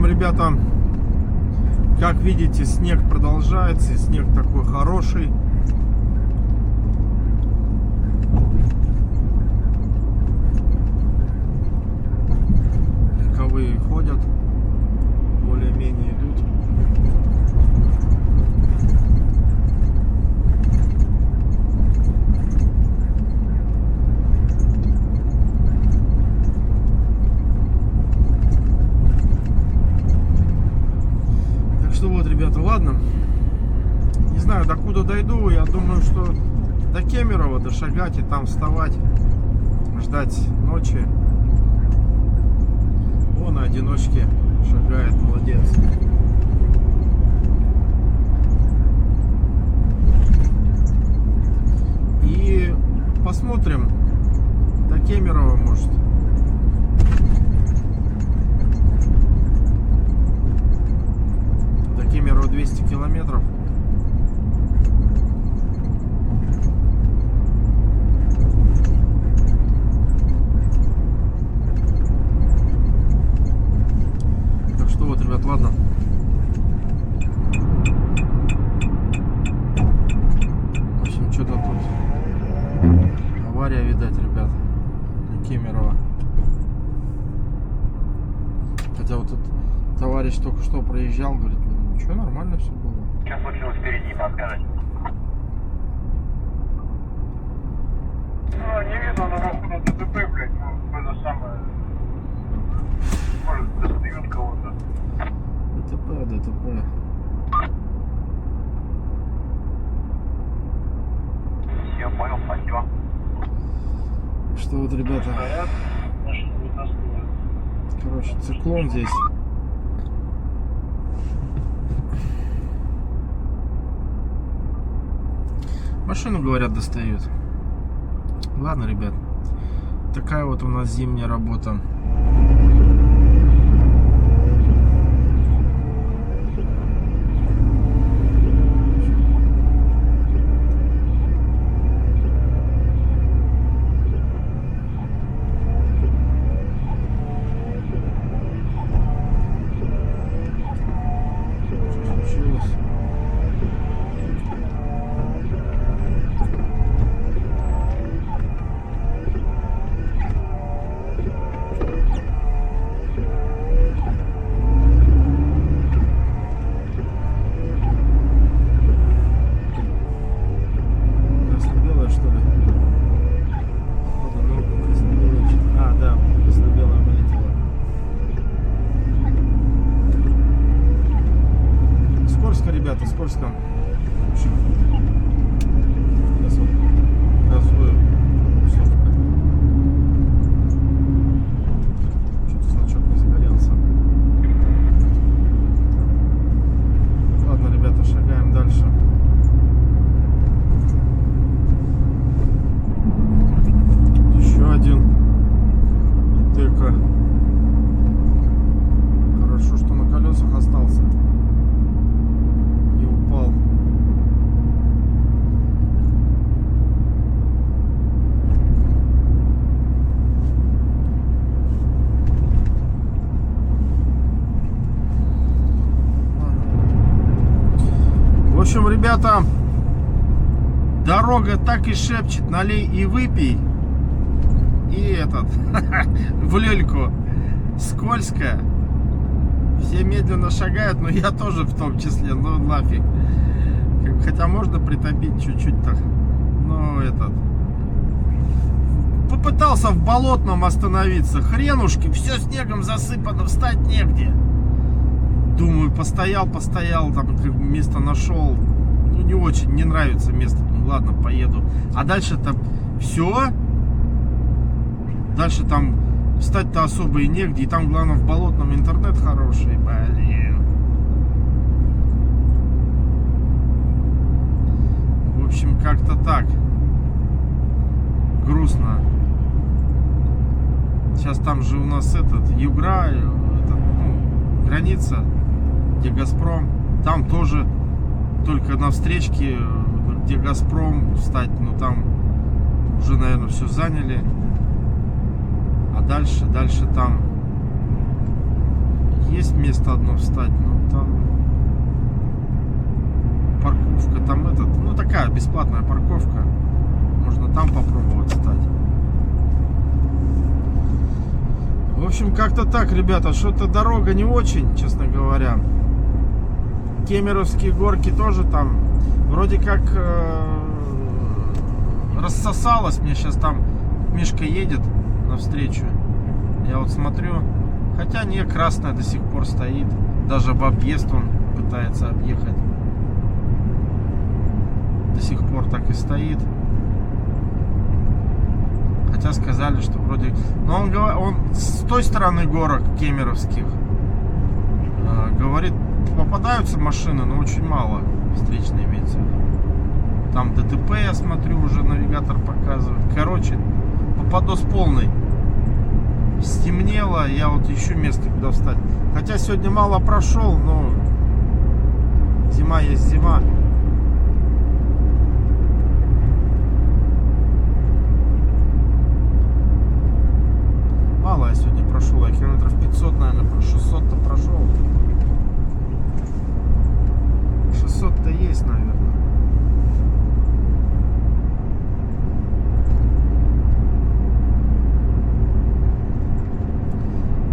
общем, ребята, как видите, снег продолжается, и снег такой хороший. Легковые ходят, более-менее идут. Что вот, ребята, ладно, не знаю, докуда дойду. Я думаю, что до Кемерово дошагать и там вставать, ждать ночи. Вон на одиночке шагает, молодец. И посмотрим до Кемерово, может. Кемерово 200 километров. Так что вот, ребят, ладно. В общем, что-то тут авария, видать, ребят, на Кемерово. Хотя вот тут товарищ только что проезжал, говорит, ничего, нормально все было. Что случилось впереди, подскажете? Ну, не видно, но походу ДТП, блядь, ну, это самое... Может, достают кого-то. ДТП. Все, понял, спасибо. Что вот, ребята, Стоят, машину вытаскивают. короче, циклон здесь. Машину, говорят, достают. Ладно, ребят, такая вот у нас зимняя работа. Что случилось? Ребята, скользко. В общем, сейчас вот газую. Что-то значок не загорелся. Ладно, ребята, шагаем дальше. Еще один ИТК. Хорошо, что на колесах остался. Упал. В общем, ребята, дорога так и шепчет: налей и выпей. И этот в люльку. Скользкая. Все медленно шагают, но я тоже в том числе, ну нафиг. Хотя можно притопить чуть-чуть так. Но этот... Попытался в Болотном остановиться. Хренушки, все снегом засыпано, встать негде. Думаю, постоял, там место нашел. Ну не очень, не нравится место. Ну ладно, поеду. А дальше там все. Дальше там встать-то особо и негде. И там, главное, в Болотном интернет хороший. Блин. В общем, как-то так. Грустно. Сейчас там же у нас Югра, граница, где Газпром. Там тоже только на встречке, где Газпром, встать. Но там уже, наверное, все заняли. А дальше там есть место одно встать, но там парковка, там ну такая бесплатная парковка. Можно там попробовать встать. В общем, как-то так, ребята, что-то дорога не очень, честно говоря. Кемеровские горки тоже там вроде как рассосалось. Мне сейчас там Мишка едет навстречу. Я вот смотрю, хотя не, красная до сих пор стоит. Даже в объезд он пытается объехать. До сих пор так и стоит. Хотя сказали, что вроде... Но он с той стороны горок кемеровских говорит, попадаются машины, но очень мало встречные имеется в виду. Там ДТП, я смотрю, уже навигатор показывает. Короче, попадос полный. Стемнело, я вот ищу место, куда встать. Хотя сегодня мало прошел, но зима есть зима. Мало я сегодня прошел, я километров 500, наверное, 600-то прошел. 600-то есть, наверное.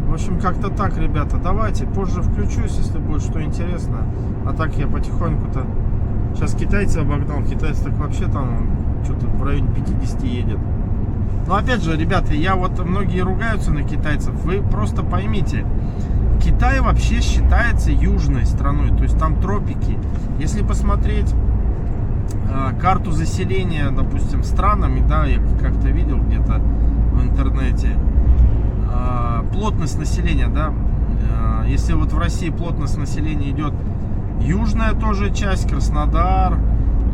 В общем, как-то так, ребята. Давайте, позже включусь, если будет что интересно. А так я потихоньку-то... Сейчас китайца обогнал. Китайец так вообще там что-то в районе 50 едет. Но опять же, ребята, многие ругаются на китайцев. Вы просто поймите, Китай вообще считается южной страной, то есть там тропики. Если посмотреть карту заселения, допустим, странами, да, я как-то видел где-то в интернете, плотность населения, да, если вот в России плотность населения идет южная тоже часть, Краснодар,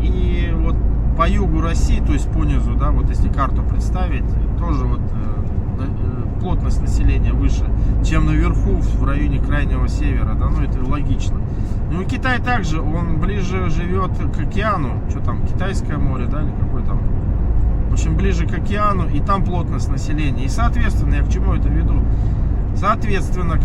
и вот по югу России, то есть по низу, да, вот если карту представить, тоже вот плотность населения выше, чем наверху в районе крайнего севера, да, ну это логично. Ну и Китай также, он ближе живет к океану, что там, Китайское море, да, или какой там, в общем, ближе к океану, и там плотность населения. И соответственно, я к чему это веду? Соответственно,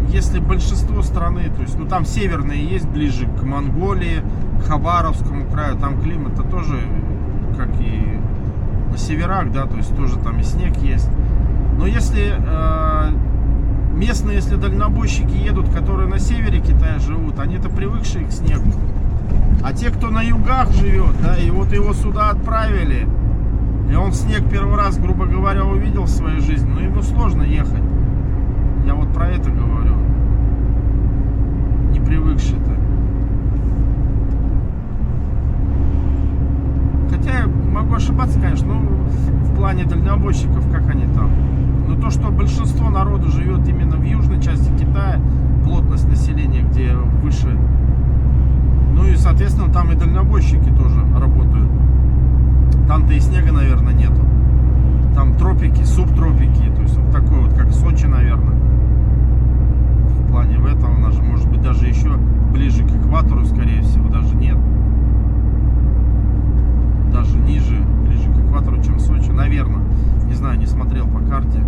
если большинство страны, то есть, ну там северные есть, ближе к Монголии, к Хабаровскому краю, там климат-то тоже, как и на северах, да, то есть тоже там и снег есть. Но если местные, если дальнобойщики едут, которые на севере Китая живут, они-то привыкшие к снегу. А те, кто на югах живет, да, и вот его сюда отправили, и он снег первый раз, грубо говоря, увидел в своей жизни, но ему сложно ехать. Я вот про это говорю. Не привыкший-то. Хотя я могу ошибаться, конечно, но в плане дальнобойщиков, как они там. Но то, что большинство народу живет именно в южной части Китая, плотность населения, где выше. Ну и, соответственно, там и дальнобойщики тоже работают. Там-то и снега, наверное, нету. Там тропики, субтропики, то есть вот такой вот, как Сочи, наверное. В плане в этом, она же может быть даже еще ближе к экватору, скорее всего, даже нет. Даже ниже, ближе к экватору, чем Сочи, наверное. Не знаю, не смотрел по карте.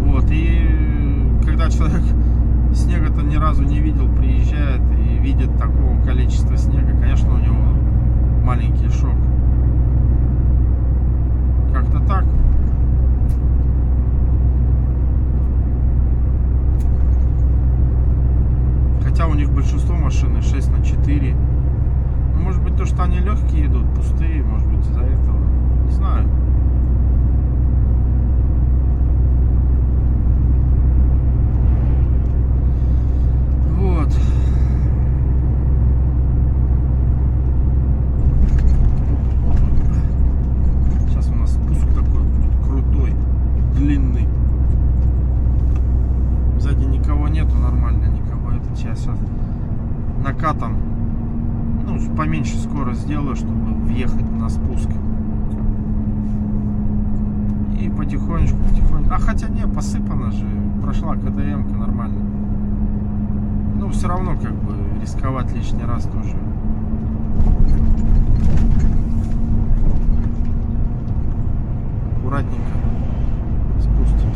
Вот, и когда человек снега-то ни разу не видел, приезжает и видит такого количества снега, конечно, у него маленький шок. Как-то так. Хотя у них большинство машин 6/4. Ну, может быть, то, что они легкие идут, пустые, может быть, из-за этого. Не знаю. Вот. Сейчас у нас спуск такой крутой, длинный. Сзади никого нету, нормально, никого. Это сейчас накатом, ну, поменьше скорость сделаю, чтобы въехать на спуск. И потихонечку. А хотя не, посыпано же, прошла КТМ-ка нормально. Ну, все равно, как бы, рисковать лишний раз тоже. Аккуратненько спустим.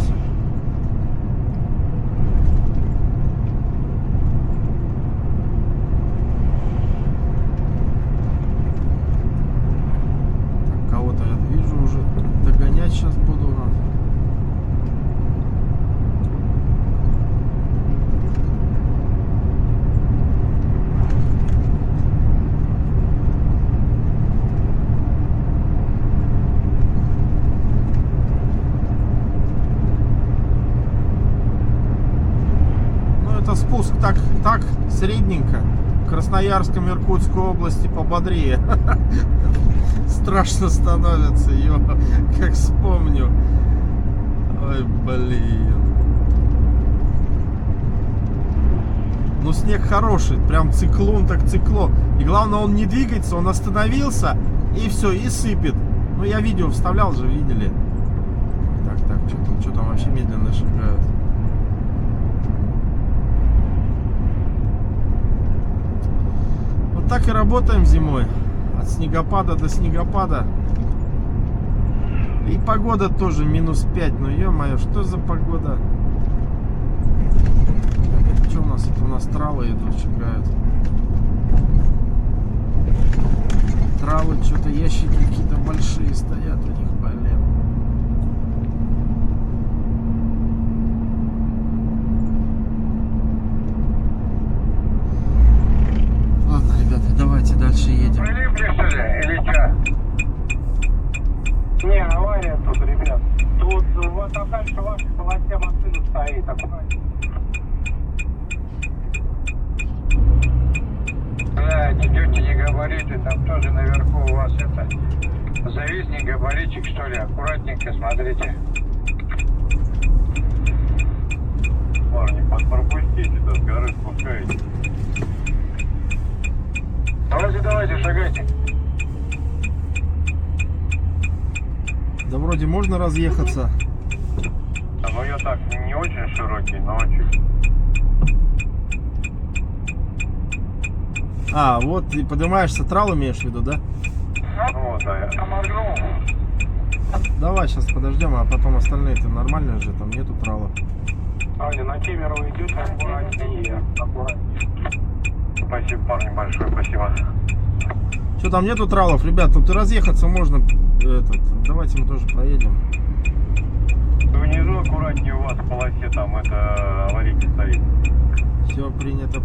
Иркутск так средненько. В Красноярском, Иркутской области пободрее. Страшно становится, ё, как вспомню. Ой, блин. Ну, снег хороший, прям циклон так циклон. И главное, он не двигается, он остановился, и все, и сыпет. Ну, я видео вставлял же, видели. Так, что там вообще медленно шагают. Вот так и работаем зимой. От снегопада до снегопада. И погода тоже -5. Ну, ё-моё, что за погода? Что у нас? Это у нас травы идут, шагают. Травы, что-то ящики какие-то большие стоят у них, блин. Ладно, ребята, давайте дальше едем. Прилипли, что ли, или что? Не, авария тут, ребят. Тут вот там дальше в вашей полосе машина стоит, аккуратнее. Блядь, идете не габариты, там тоже наверху у вас это зависни габаритчик, что ли, аккуратненько смотрите. Парни, пропустите, да, с горы спускаете. Давайте, шагайте. Да вроде можно разъехаться. Да, ну я так не очень широкий, но чуть. А, вот ты поднимаешься, трал имеешь в виду, да? Ну да, я моргнул. Давай сейчас подождем, а потом остальные-то нормальные же, там нету трала. Аня, на Кемерово идете, аккуратнее. Спасибо, парни, большое спасибо. Что там нету тралов, ребят, тут разъехаться можно. Давайте мы тоже проедем. Внизу аккуратнее, у вас в полосе там это аварийка стоит. Все, принято.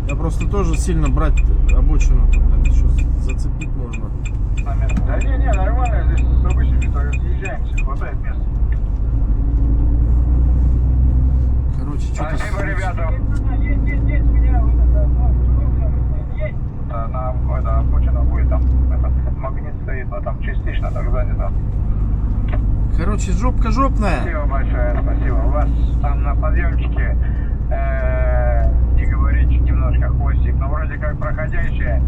Я просто тоже сильно брать обочину, тут, блин, еще зацепить можно. Да не, нормально, здесь с обычными только съезжаемся, хватает места. Короче, что-то... Спасибо, ребята. Есть, меня вот это, есть. На обочину будет там, этот магнит стоит, но там частично так занято. Короче, жопка жопная. Спасибо большое, спасибо. У вас там на подъемчике не говорите, немножко хвостик, но вроде как проходящие.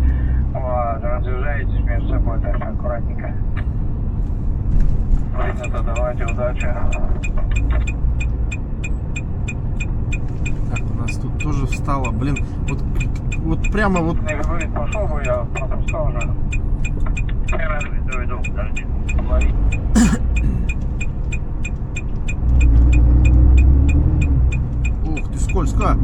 Вот, разъезжаетесь между собой, так что аккуратненько. Принято, давайте, удачи. Так, у нас тут тоже встало, блин, вот прямо вот... Не говорит, пошел бы, я просто встал уже. Иду, подожди. Говори. Ух ты, скользко.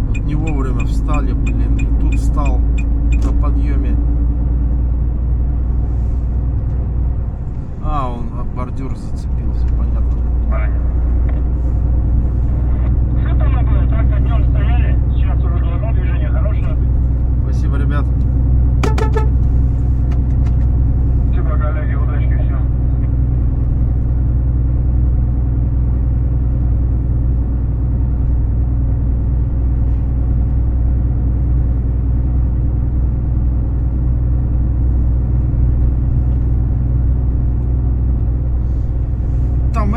Вот не вовремя встали, блин, и тут встал на подъеме. А, он об бордюр зацепился, понятно. Что там было? Так, днем стояли, сейчас уже должно движение хорошее быть. Спасибо, ребят. Спасибо, коллеги, удачки всем. Там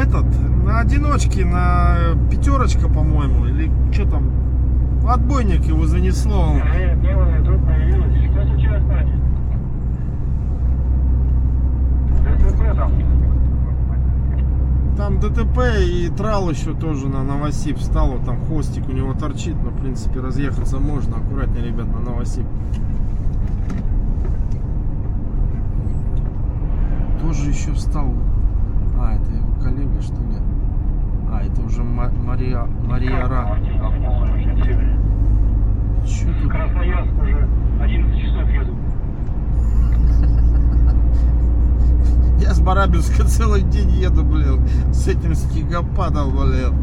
на одиночке, на пятерочка, по-моему, или что там, отбойник его занесло. Белая тут появилась. Что случилось, Надя? ДТП там. Там ДТП и трал еще тоже на Новосиб встал, вот там хвостик у него торчит, но в принципе разъехаться можно. Аккуратнее, ребят, на Новосиб. Тоже еще встал. А, это его коллега, что ли? А, это уже Мария Ра. Че тут? Красноярск уже 11 часов еду. Я с Барабинска целый день еду, блин, с этим снегопадом, блин.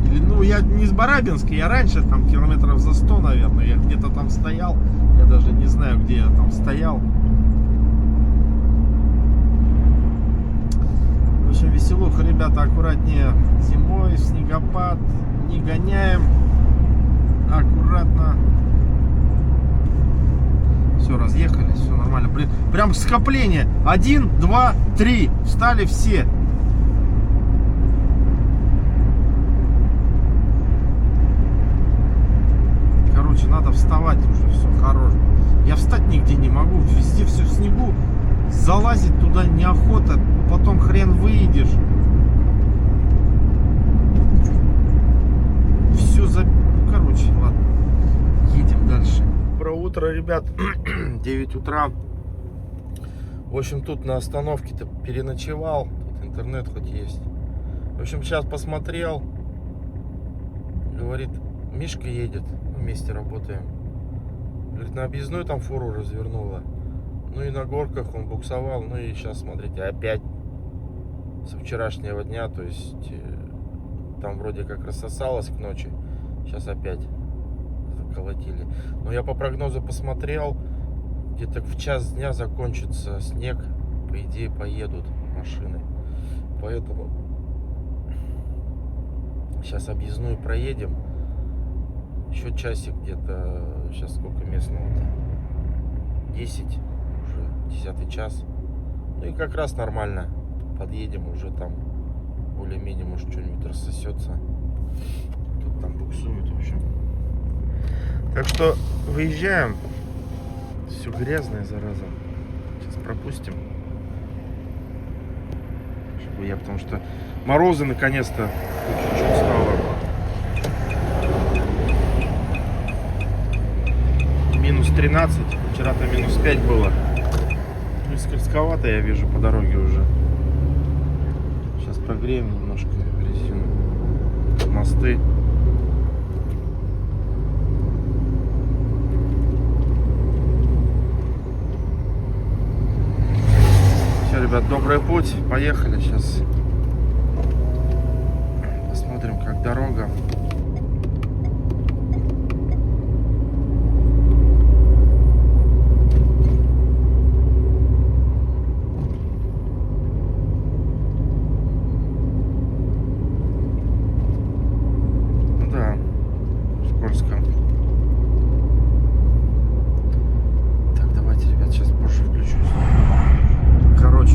Или, ну, я не с Барабинска, я раньше, там, километров за 100, наверное, я где-то там стоял. Я даже не знаю, где я там стоял. веселуха, ребята, аккуратнее. Зимой, в снегопад, не гоняем. Аккуратно. Все, разъехались, все нормально. Прям скопление. 1, 2, 3. Встали все. Короче, надо вставать уже, все, хорош. Я встать нигде не могу, везде все в снегу. Залазить туда неохота, потом хрен выйдешь. Все за... Ну, короче, ладно. Едем дальше. Доброе утро, ребят. 9 утра. В общем, тут на остановке-то переночевал. Тут интернет хоть есть. В общем, сейчас посмотрел. Говорит, Мишка едет. Мы вместе работаем. Говорит, на объездной там фуру развернула. Ну и на горках он буксовал. Ну и сейчас, смотрите, опять со вчерашнего дня. То есть там вроде как рассосалось к ночи. Сейчас опять заколотили. Но я по прогнозу посмотрел. Где-то в час дня закончится снег. По идее поедут машины. Поэтому сейчас объездную проедем. Еще часик где-то. Сейчас сколько местного-то? 10. Уже 10 час. Ну и как раз нормально. Подъедем уже там. Более-менее может что-нибудь рассосется. Тут там буксует, в общем. Так что выезжаем. Все грязное, зараза. Сейчас пропустим. Чтобы я, потому что морозы наконец-то чуть-чуть стало. Минус 13. Вчера-то минус 5 было. Ну и скользковато я вижу по дороге уже. Сейчас прогреем немножко резину. Мосты. Все, ребят, добрый путь. Поехали сейчас. Посмотрим, как дорога.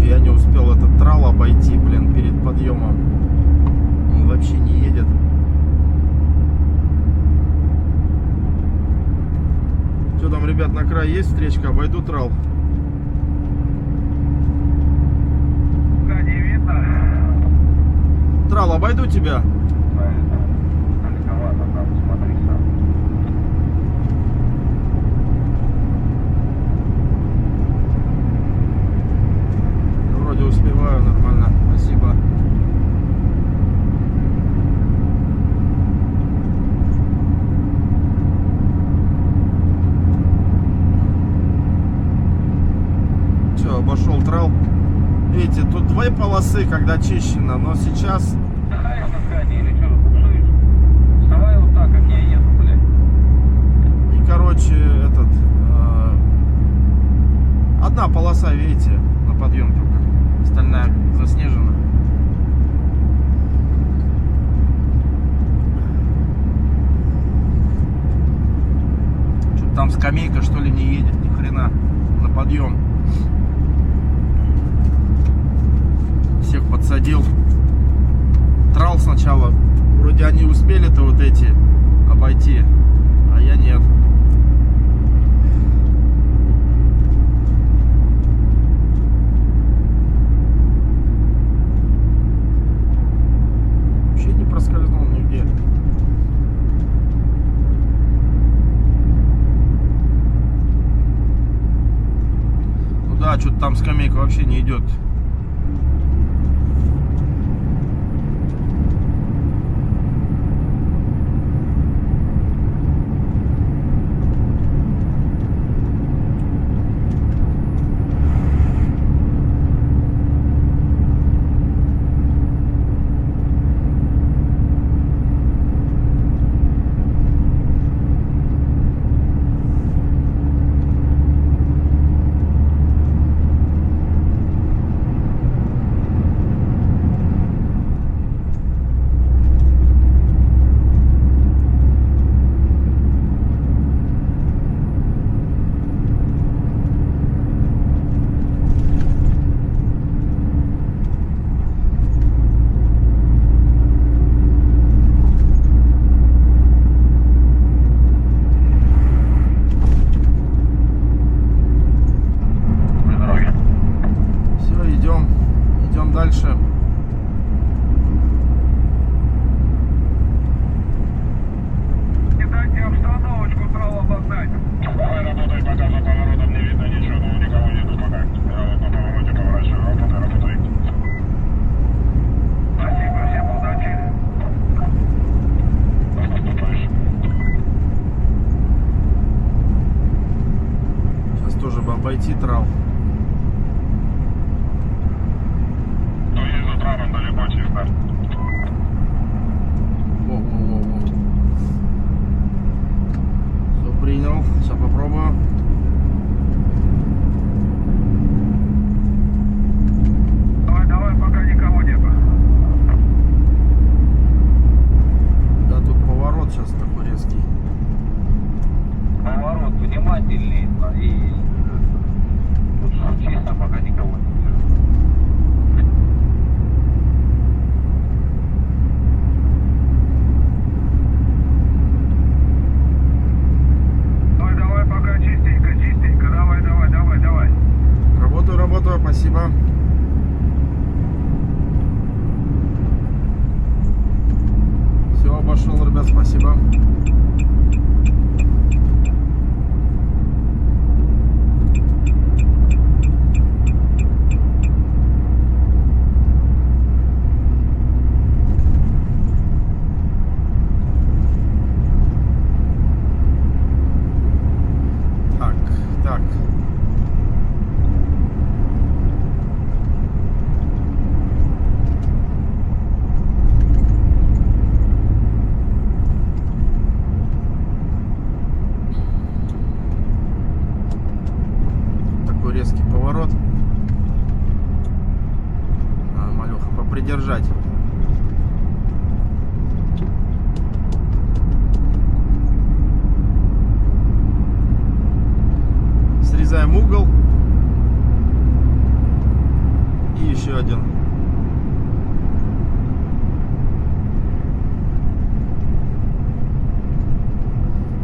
Я не успел этот трал обойти, блин, перед подъемом. Он вообще не едет. Что там, ребят, на край есть встречка? Обойду трал. Да, не видно. Трал, обойду тебя. Далековато там, смотри сам. Вроде успеваю нормально, спасибо. Все, обошел трал. Видите, тут 2 полосы, когда чищено, но сейчас... Да, я на или что, буксуешь? Вставай вот так, как я еду, блядь. И, короче, одна полоса, видите, на подъем только. Остальная заснежена. Что-то там скамейка, что ли, не едет, ни хрена. На подъем. Всех подсадил. Трал сначала. Вроде они успели-то вот эти обойти, а я нет. Проскользнул нигде. Ну да, что-то там скамейка вообще не идет. обойти трал. Ну, из утра нам дали бочи, да. Во-во-во-во. Все принял. Сейчас попробую. Давай, пока никого нету. Да, тут поворот сейчас такой резкий. Поворот внимательней и тут чисто, пока никого нет. Ой, давай пока чистенько, чистенько. Давай. Работаю, спасибо. Все, обошел, ребят, спасибо. Так. Такой резкий поворот. Малюха, попридержать. Срезаем угол. И еще один.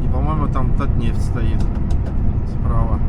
И, по-моему, там Татнефть стоит справа.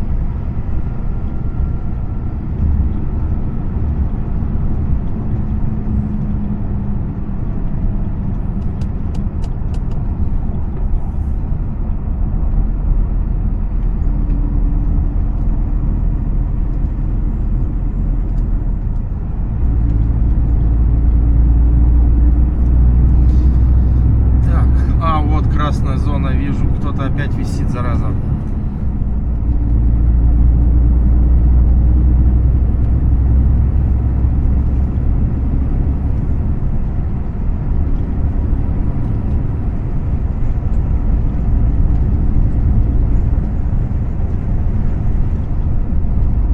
Красная зона, вижу, кто-то опять висит, зараза.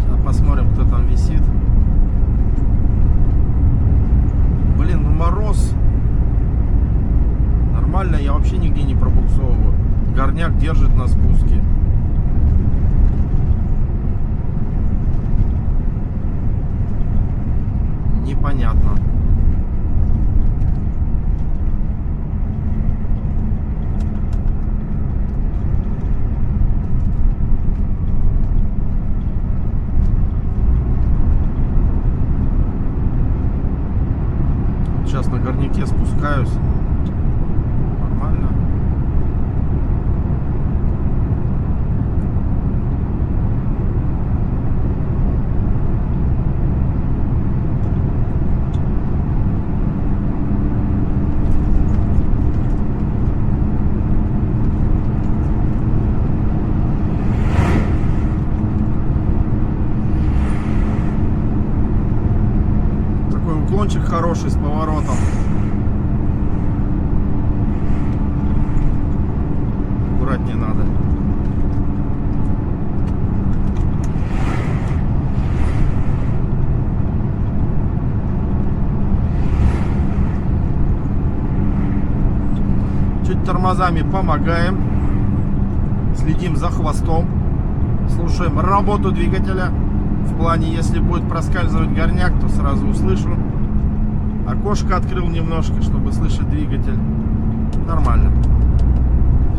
Сейчас посмотрим, кто там висит. Блин, ну мороз. Нормально, я вообще нигде не пробуксовываю. Горняк держит на спуске. Непонятно. Сейчас на горняке спускаюсь. Нормально. Такой уклончик хороший с поворотом. Аккуратнее надо. Чуть тормозами помогаем. Следим за хвостом. Слушаем работу двигателя. В плане, если будет проскальзывать горняк, то сразу услышу. Окошко открыл немножко, чтобы слышать двигатель. Нормально.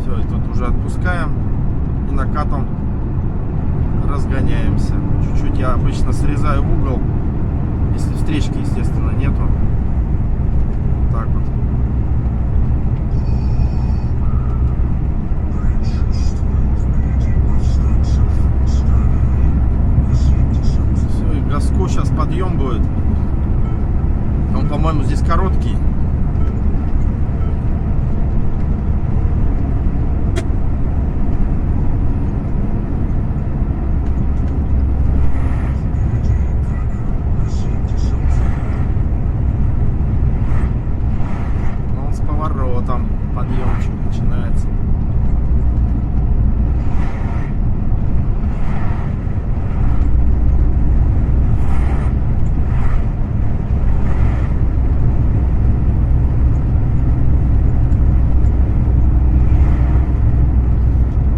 Все, и тут уже отпускаем. И накатом разгоняемся. Чуть-чуть я обычно срезаю угол. Если встречки, естественно, нету. Так вот. Все, и газку сейчас подъем будет. Он, по-моему, здесь короткий. Кемерово там подъемчик начинается.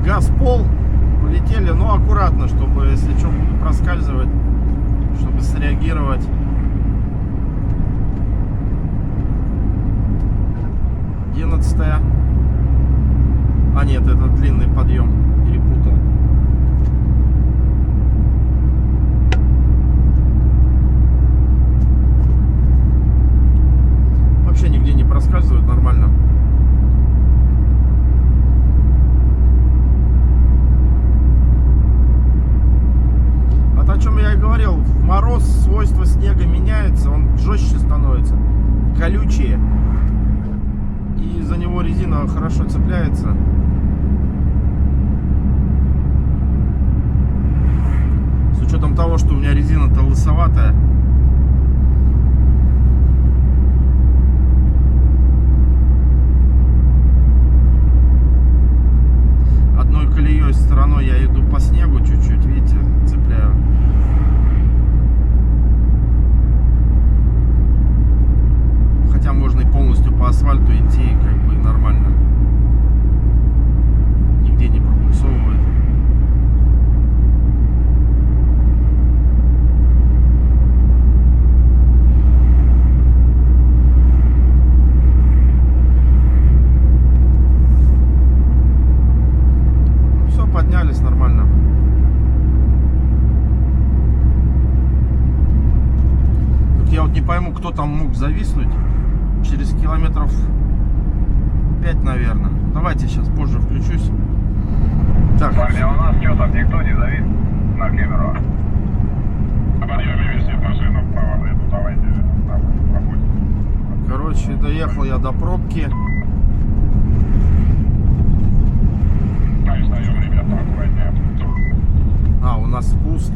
Газ в пол, полетели, но аккуратно, чтобы, если что, будет проскальзывать, чтобы среагировать. А нет, это длинный подъем, перепутал. Вообще нигде не проскальзывает, нормально. Вот о чем я и говорил, в мороз свойства снега меняются, он жестче становится, колючее. И за него резина хорошо цепляется. С учетом того, что у меня резина-то лысоватая. Одной колеей стороной я иду по снегу чуть-чуть, видите, цепляю. Хотя можно и полностью по асфальту идти, как бы нормально. Нигде не пропульсовывает. Все, поднялись нормально. Тут я вот не пойму, кто там мог зависнуть. Через километров 5, наверное. Давайте сейчас позже включусь. Так. Парни, у нас что там, никто не завис на Кемерово? На подъеме висит машина вправо, эту давайте пробудь. Короче, доехал я до пробки. Конечно, даем, ребята, аккуратнее. А, у нас спуск.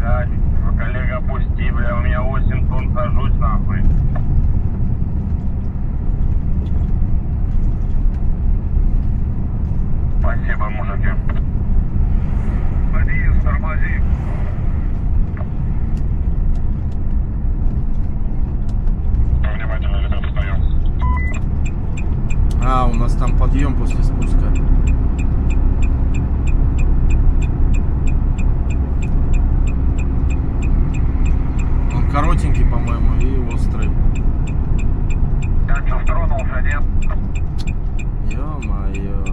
Да, коллега, пусти, бля, у меня 8 тонн сажусь, нахуй. Спасибо, мужики. Подъезд, тормози. Внимательно, ребята, встаем. А, у нас там подъем после спуска. Он коротенький, по-моему, и острый. Я что, стронулся, нет? Ё-моё.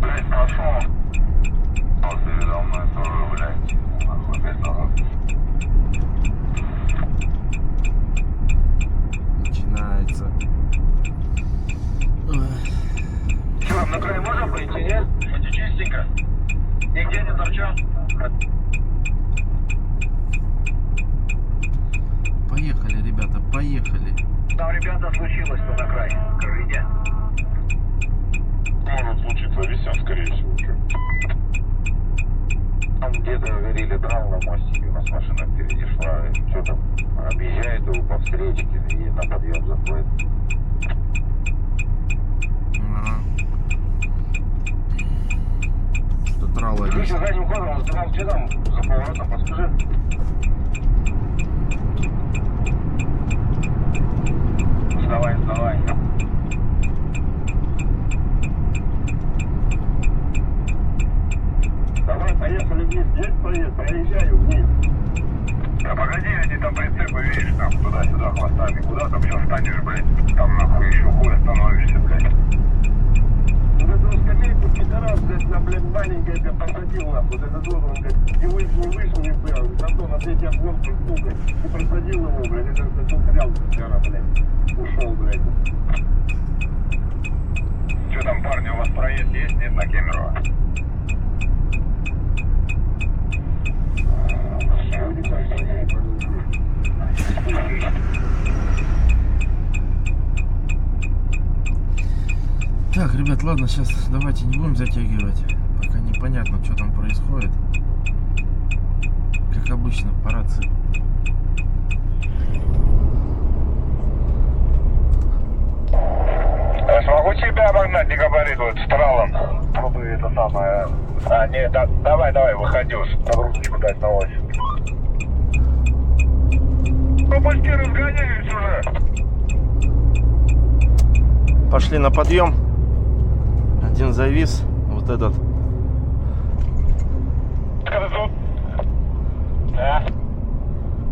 Блять, пошел. Вот передо мной тоже, блядь. Нахуй, блядь, назад. Начинается. Че, на край можно пойти, нет? Хоть чистенько. Нигде не торчал. Поехали, ребята, поехали. Там, ребята, случилось что на край. Скажите. Может случиться, висят, скорее всего. Там где-то говорили, драл на мостике, у нас машина впереди шла, что там, объезжает его по встречке и на подъем заходит. Ага. Что трала Ты еще задним ходом, ты нам что там за поворотом, подскажи. Вставай, вставай. Давай, поехали вниз. Есть проезд, проезжаю вниз. Да погоди, они там прицепы, видишь, там туда-сюда хвостами. Куда там еще встанешь, блядь? Там нахуй еще хуй становишься, блядь. Вот эту скамейку пидорас, блядь, на, блядь, маленькое, блядь, посадил, нахуй. Вот этот вот, он, блядь, не вышел, не был. Зато на третий обгон пихнул, блядь, и просадил его, блядь. Это застрял вчера, блядь. Ушел, блядь. Че там, парни, у вас проезд есть, нет, на Кемерово? Так, ребят, ладно, сейчас давайте не будем затягивать. Пока непонятно, что там происходит. Как обычно, по рации. самое. А, нет, давай, выходи уж. Нагрузочку дать на ось. Ну, почти разгоняюсь уже. Пошли на подъем. Один завис. Вот этот. Да.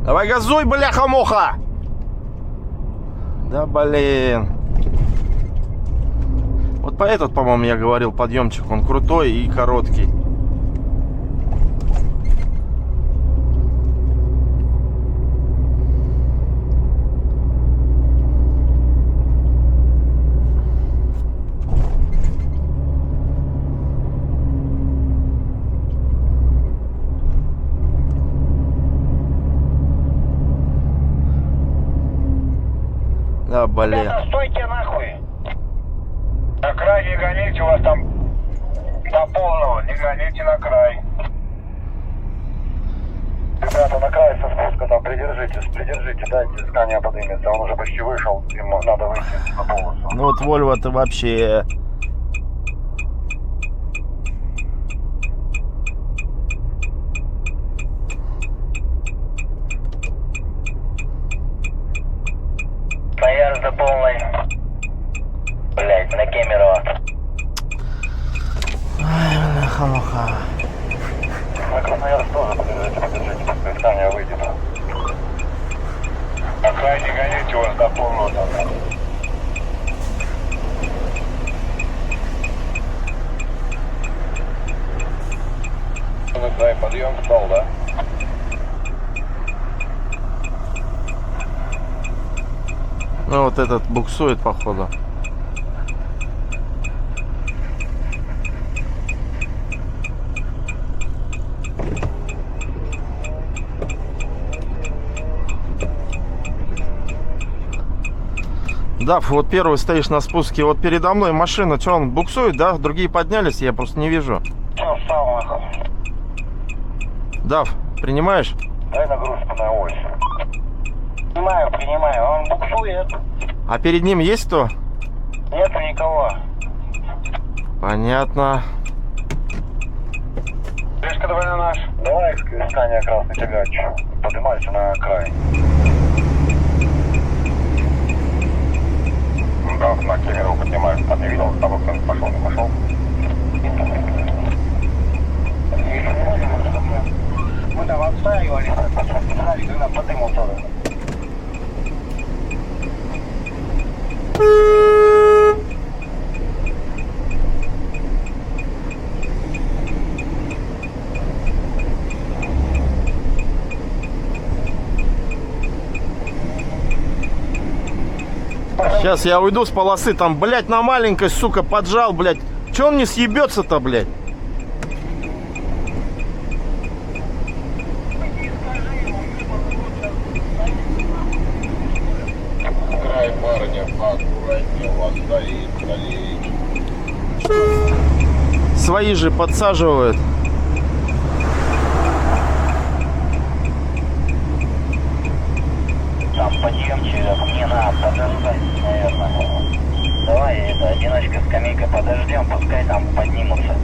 Давай газуй, бляха-муха! Да блин. Вот по этот, по-моему, я говорил, подъемчик. Он крутой и короткий. Да, блин. Ребята, стойте нахуй. На край не гоните, у вас там до полного. Не гоните на край. Ребята, на край со спуска там придержите, дайте скания поднимется. Он уже почти вышел, ему надо выйти на полосу. Ну вот Volvo-то вообще... Красноярск до полной. Блять, на Кемерово. Ай, бляха-муха. На Красноярск тоже подержите, пускай скания выйдет. На край не гоните, у вас до полного там. На край подъем стал, да? Ну вот этот буксует, походу. Да, вот первый стоишь на спуске. Вот передо мной машина. Что, он буксует, да? Другие поднялись, я просто не вижу. Все, встал нахуй. Дав, принимаешь? Дай нагрузку на ось. Принимаю, он буксует. А перед ним есть кто? Нету никого. Понятно. Решка, давай на наш. Давай, скания красный тягач. Поднимайся на край. Да, на Кемерово поднимаешь. А ты видел, с тобой кто-нибудь пошел, не пошел? Мы там отстаивали. Смотри, когда подымал тоже. Сейчас я уйду с полосы, там, блядь, на маленькой, сука, поджал, блядь. Че он не съебется-то, блядь? Край, парня, поаккуратнее, у вас стоит. Свои же подсаживают. Там подъемчик, мне надо подождать, наверное. Давай, это, одиночка, скамейка, подождем, пускай там поднимутся.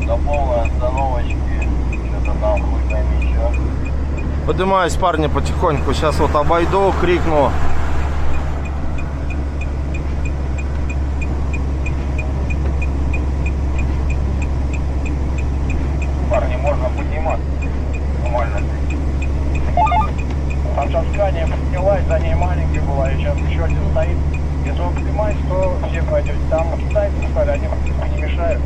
До полной остановочки, что-то там хуй пойми еще. Поднимаюсь, парни, потихоньку. Сейчас вот обойду, крикну. Парни, можно подниматься. Нормально. Там сейчас скания поднялась, за ней маленький была, и сейчас еще один стоит. Если он поднимается, то все пойдете. Там китайцы стали, они в принципе не мешают.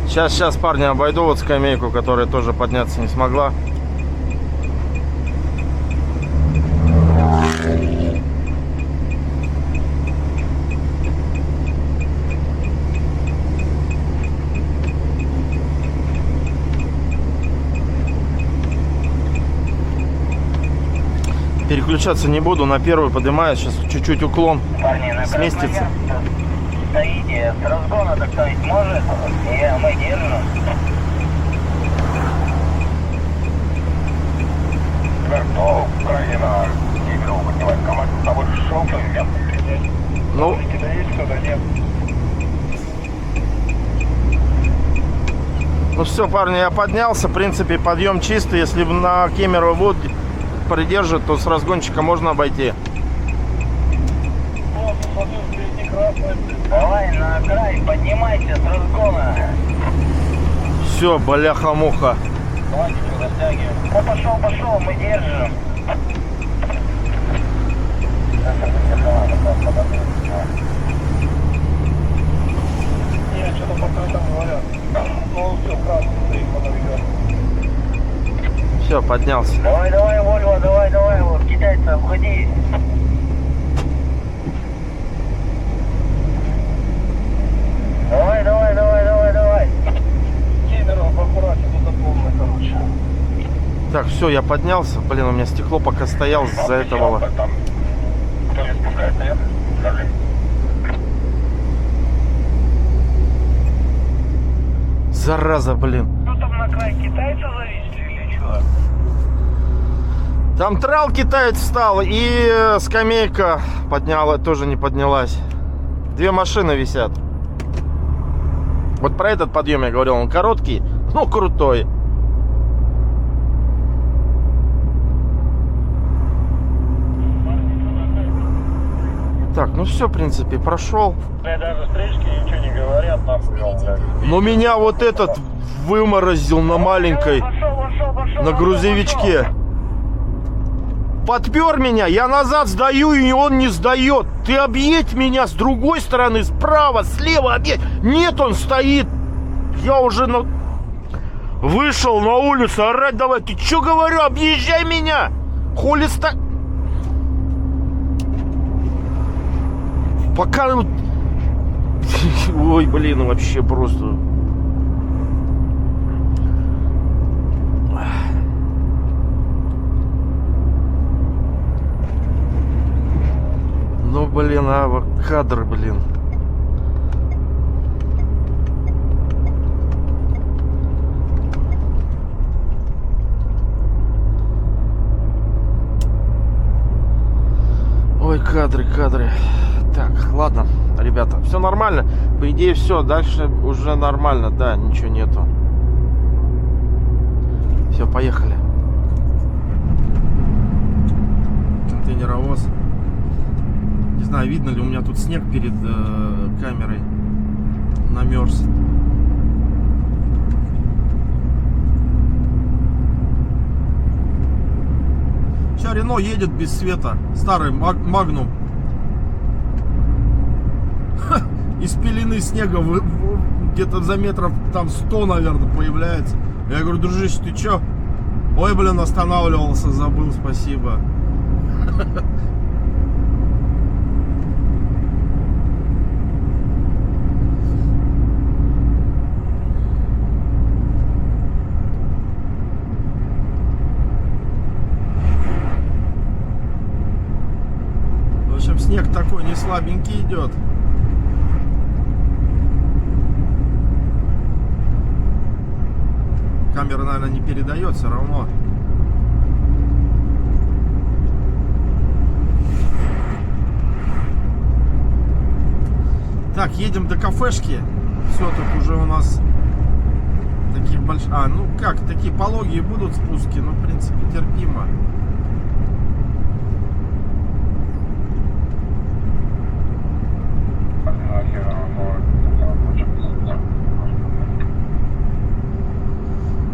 Сейчас, парни, обойду вот скамейку, которая тоже подняться не смогла. Переключаться не буду, на первую поднимаю, сейчас чуть-чуть уклон Парни, на сместится. Стоите, с разгона так стоить может, и мы держим. Верто, Украина, Кемерово поднимает команду, с тобой шел, место принять. Ну, Тебя есть кто-то, нет? Ну все, парни, я поднялся. В принципе, подъем чистый. Если на Кемерово будут придерживать, то с разгончика можно обойти. Давай на край, поднимайся с разгона. Все, бляха-муха. Хватит, растягиваем. Пошел, мы держим. Нет, что-то по крытам говорят. Ну, все, красный стоит по навигатору. Все, поднялся. Давай, Вольво, давай, вот, китайцы, обходи. Давай. Кемерово, поаккуратнее, тут полно, короче. Так, все, я поднялся. Блин, у меня стекло пока стоял из-за этого. Там, кто не спускается, нет? Зараза, блин. Ну там на край китайца зависли или что? Там трал китаец встал и скамейка подняла, тоже не поднялась. Две машины висят. Вот про этот подъем я говорил, он короткий, но крутой. Так, ну все, в принципе, прошел. Мне даже встречки ничего не говорят, нахуй. Но меня вот этот выморозил на маленькой, на грузовичке. Подпер меня, я назад сдаю, и он не сдает. Ты объедь меня с другой стороны, справа, слева объедь. Нет, он стоит. Я уже вышел на улицу, орать давай. Ты что, говорю, объезжай меня. Хули Пока... Ой, блин, вообще просто... Ну, блин, кадр, блин. Ой, кадры. Так, ладно, ребята, все нормально. По идее, все, дальше уже нормально, да, ничего нету. Все, поехали. Контейнеровоз. Не знаю, видно ли у меня тут снег перед камерой. Намерз. Сейчас Рено едет без света. Старый Магнум. Из пелены снега где-то за метров там 100, наверное, появляется. Я говорю, дружище, ты чё? Ой, блин, останавливался, забыл, спасибо. В общем, снег такой не слабенький идет. Камера, наверное, не передает, все равно. Так, едем до кафешки. Все, тут уже у нас такие большие... ну как, такие пологие будут спуски, но в принципе терпимо.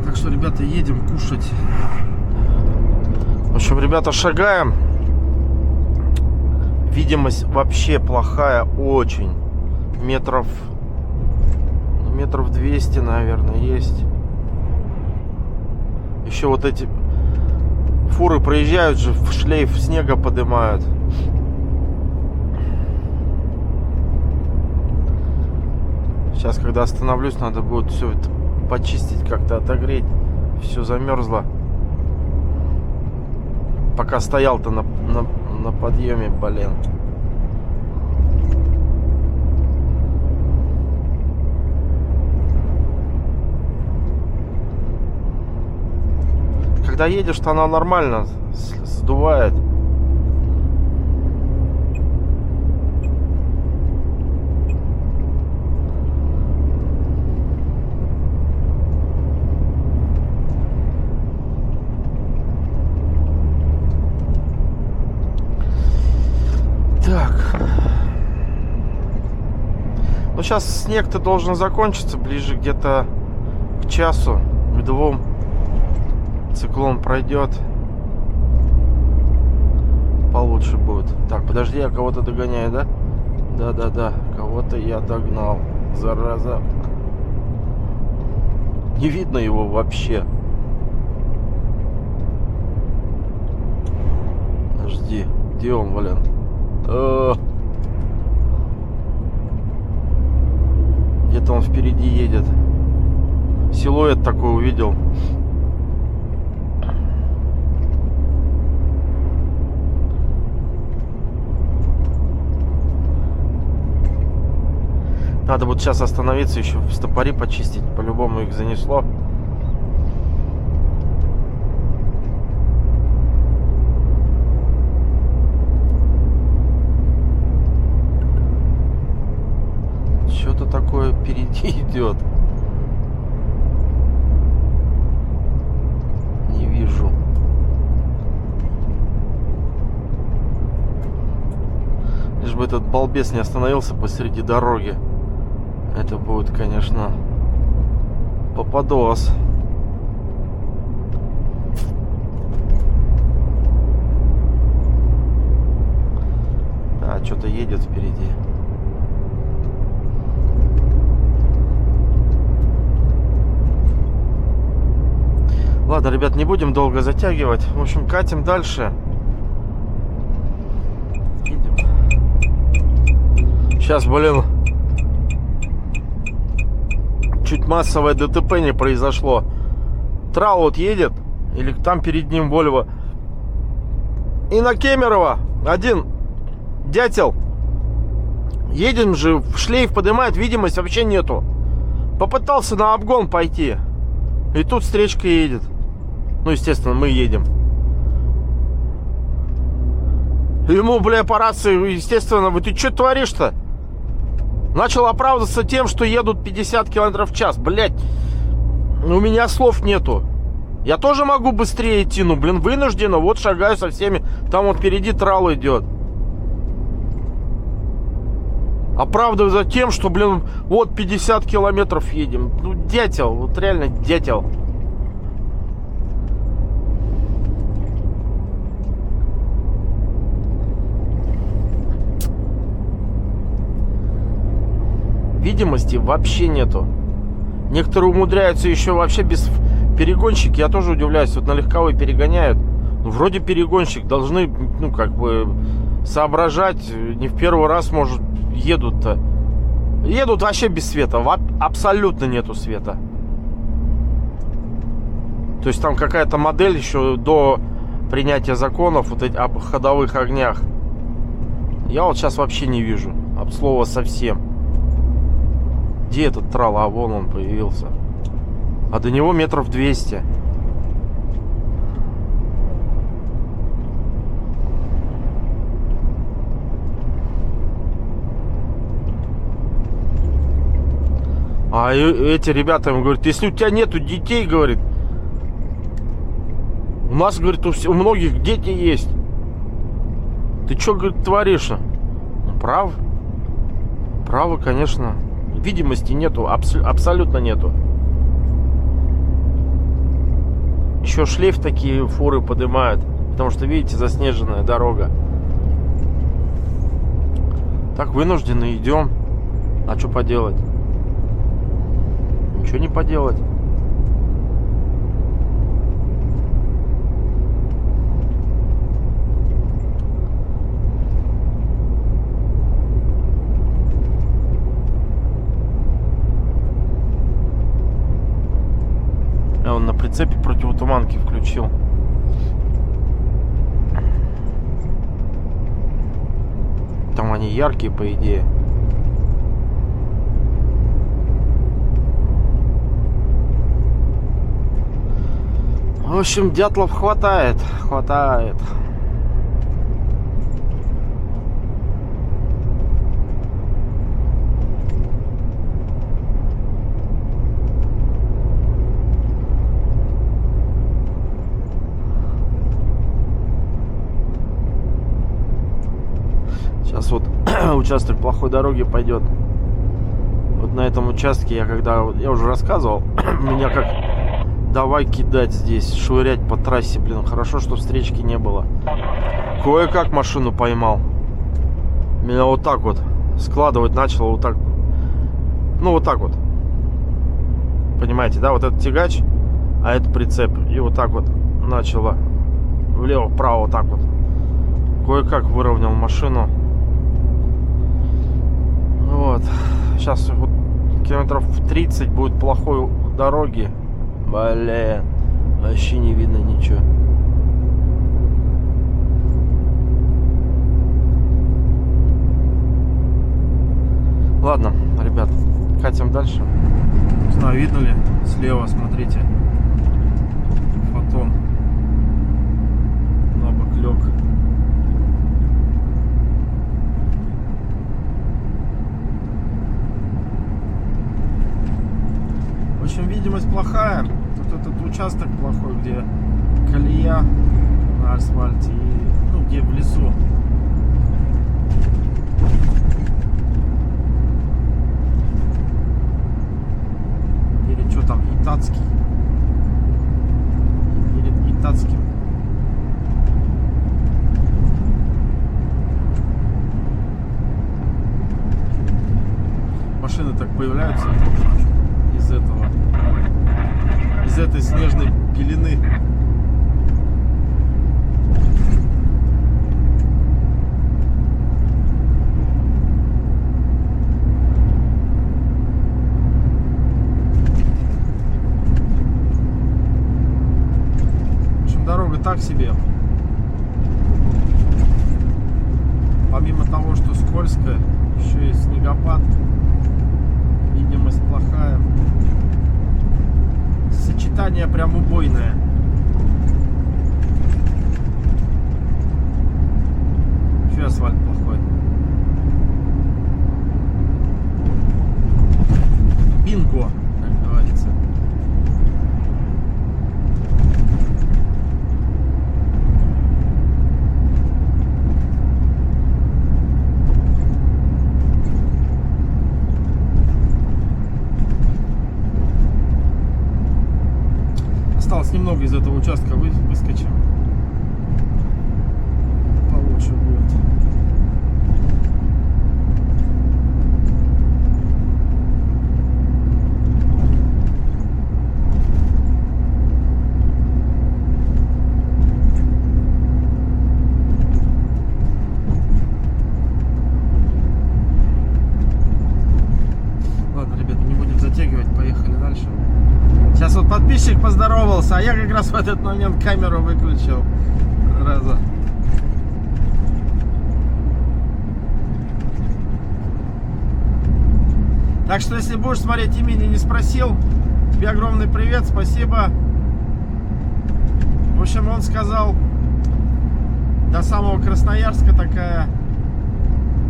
Так что, ребята, едем кушать. В общем, ребята, шагаем. Видимость вообще плохая, очень. Метров 200, наверное, есть. Еще вот эти фуры проезжают же, в шлейф снега поднимают. Сейчас, когда остановлюсь, надо будет все это почистить, как-то отогреть. Все замерзло. Пока стоял-то на подъеме, блин. Когда едешь, то она нормально сдувает. сейчас снег-то должен закончиться ближе где-то к часу, к 2. Циклон пройдет. Получше будет. Так, подожди, я кого-то догоняю, да? Да. Кого-то я догнал. Зараза. Не видно его вообще. Подожди. Где он, блин? Где-то он впереди едет. Силуэт такой увидел. Надо вот сейчас остановиться, еще стопори почистить. По-любому их занесло. Что-то такое впереди идет. Не вижу. Лишь бы этот балбес не остановился посреди дороги. Это будет, конечно, попадос. Да, что-то едет впереди. Ладно, ребят, не будем долго затягивать. В общем, катим дальше. Едем. Сейчас, блин, чуть массовое ДТП не произошло. Трал вот едет, или там перед ним Вольво. И на Кемерово один дятел. Едем же, шлейф поднимает, видимость вообще нету. Попытался на обгон пойти. И тут встречка едет. Ну, естественно, мы едем. Ему, бля, по рации, естественно, ты что творишь-то? Начал оправдываться тем, что едут 50 км в час. Блять, у меня слов нету. Я тоже могу быстрее идти, ну, блин, вынужденно. Вот шагаю со всеми. Там вот впереди трал идет. Оправдывается тем, что, блин, вот 50 километров едем. Ну, дятел, вот реально дятел. Видимости вообще нету. Некоторые умудряются еще вообще без перегонщик. Я тоже удивляюсь. Вот на легковой перегоняют. Ну, вроде перегонщик. Должны, ну, как бы соображать. Не в первый раз, может, едут-то. Едут вообще без света. Абсолютно нету света. То есть там какая-то модель еще до принятия законов вот эти, об ходовых огнях. Я вот сейчас вообще не вижу. Об слова совсем. Где этот трал? А вон он появился. А до него метров 200. А эти ребята ему говорят: если у тебя нету детей, говорит, у нас, говорит, у многих дети есть. Ты что, говорит, творишь? Ну, прав. Право, конечно. Видимости нету, абсолютно нету. Еще шлейф такие фуры поднимают, потому что, видите, заснеженная дорога. Так вынуждены идем. А что поделать? Ничего не поделать. Он на прицепе противотуманки включил. Там они яркие, по идее. В общем, дятлов хватает. Хватает. Сейчас вот участок плохой дороги пойдет. Вот на этом участке я уже рассказывал, меня как давай кидать здесь, швырять по трассе, блин, хорошо, что встречки не было. Кое-как машину поймал. Меня вот так вот складывать начало, вот так. Ну вот так вот. Понимаете, да? Вот этот тягач, а это прицеп. И вот так вот начало влево-вправо, вот так вот. Кое-как выровнял машину. Вот. Сейчас вот километров 30 будет плохой дороги. Блин. Вообще не видно ничего. Ладно, ребят, катим дальше. Не знаю, видно ли слева, смотрите. Фотон на бок лег. В общем, видимость плохая. Тут этот участок плохой, где колея на асфальте и, ну, где в лесу. Или что там, Итацкий. Перед Итацким. Машины так появляются из этой снежной пелены. В общем, дорога так себе. Помимо того, что скользкая, еще и снегопад. Видимость плохая. Сочетание прям убойное. Еще асфальт плохой. Бинго, как говорится. Осталось немного из этого участка, выскочим. Получше будет. Ладно, ребята, не будем затягивать, поехали дальше. Сейчас вот подписчик поздоровался, а я как раз в этот момент камеру выключил. Раза. Так что, если будешь смотреть, имени не спросил, тебе огромный привет, спасибо. В общем, он сказал, до самого Красноярска такая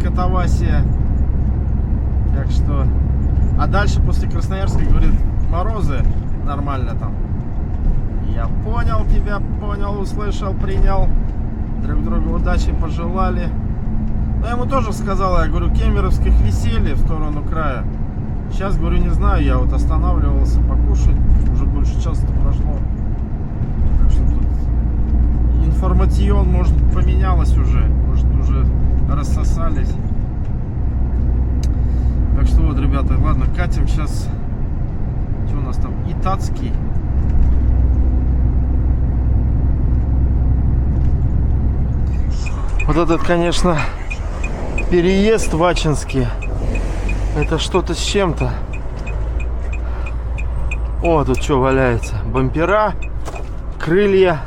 катавасия. Так что... А дальше, после Красноярска, говорит, морозы. Нормально там. Я понял тебя, понял, услышал, принял. Друг другу удачи пожелали. Но я ему тоже сказал, я говорю, кемеровских веселье в сторону края. Сейчас, говорю, не знаю, я вот останавливался покушать. Уже больше часа прошло. Так что тут информацион, может, поменялось уже. Может, уже рассосались. Так что вот, ребята, ладно, катим сейчас. Что у нас там? Итацкий. Вот этот, конечно, переезд в Ачинске. Это что-то с чем-то. О, тут что валяется? Бампера, крылья.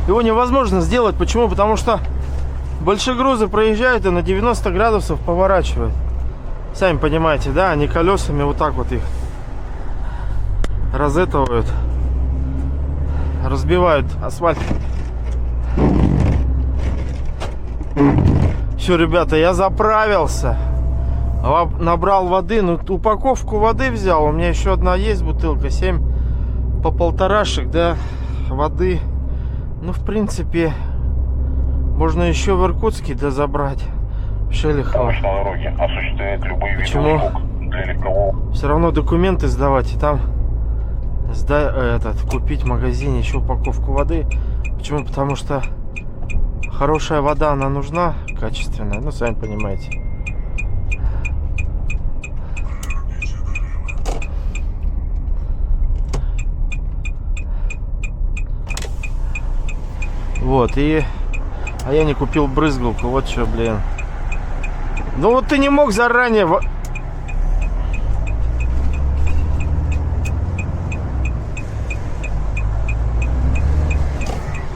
Его невозможно сделать. Почему? Потому что большие грузы проезжают и на 90 градусов поворачивают. Сами понимаете, да? Они колесами вот так вот их разэтывают. Разбивают асфальт. Все, ребята, я заправился. Набрал воды. Ну, упаковку воды взял. У меня еще одна есть бутылка. 7,5 по полторашек, да, воды. Ну, в принципе, можно еще в Иркутске забрать. В Шелихово. На дороге осуществляет любые виды Почему? услуг для легкового. Все равно документы сдавать и там купить в магазине еще упаковку воды. Почему? Потому что хорошая вода, она нужна, качественная, ну, сами понимаете. Вот, а я не купил брызгалку, вот что, блин. Ну вот ты не мог заранее...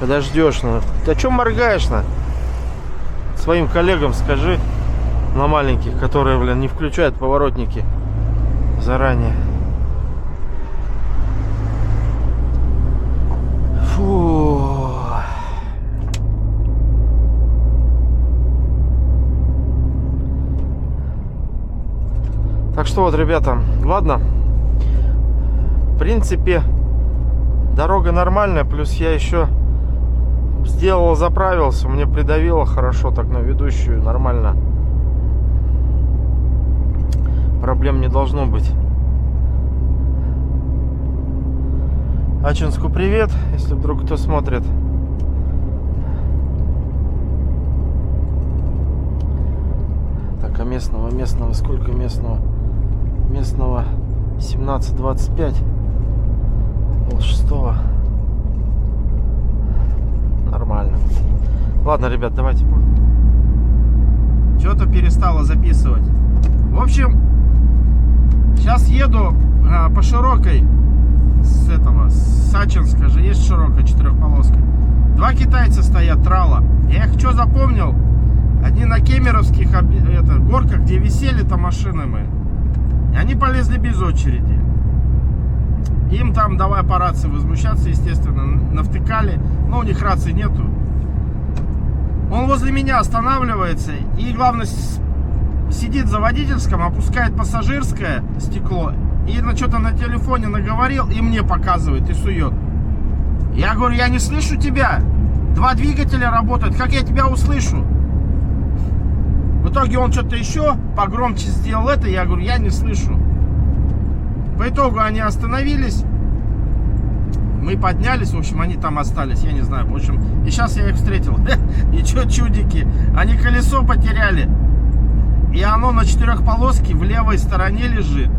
Подождешь, ну. Ты о чем моргаешь-то? Своим коллегам скажи, на маленьких, которые, блин, не включают поворотники заранее. Фу. Так что вот, ребята, ладно. В принципе, дорога нормальная, плюс я еще сделал, заправился, мне придавило хорошо так на ведущую, нормально. Проблем не должно быть. Ачинску привет, если вдруг кто смотрит. Так, а местного сколько местного? Местного 17:25. Полшестого. Нормально. Ладно, ребят, давайте. Что-то перестало записывать. В общем, сейчас еду по широкой с Ачинска же есть широкая четырехполоска. Два китайца стоят, трала. Я их что запомнил? Они на кемеровских горках, где висели-то машины мы. И они полезли без очереди. Им там давай по рации возмущаться, естественно, навтыкали. Но у них рации нету. Он возле меня останавливается и, главное, сидит за водительском, опускает пассажирское стекло и что-то на телефоне наговорил и мне показывает и сует. Я говорю, я не слышу тебя. Два двигателя работают, как я тебя услышу? В итоге он что-то еще погромче сделал это, я говорю, я не слышу. По итогу они остановились, мы поднялись, в общем, они там остались, я не знаю, в общем, и сейчас я их встретил. И что, чудики, они колесо потеряли, и оно на четырехполоске в левой стороне лежит.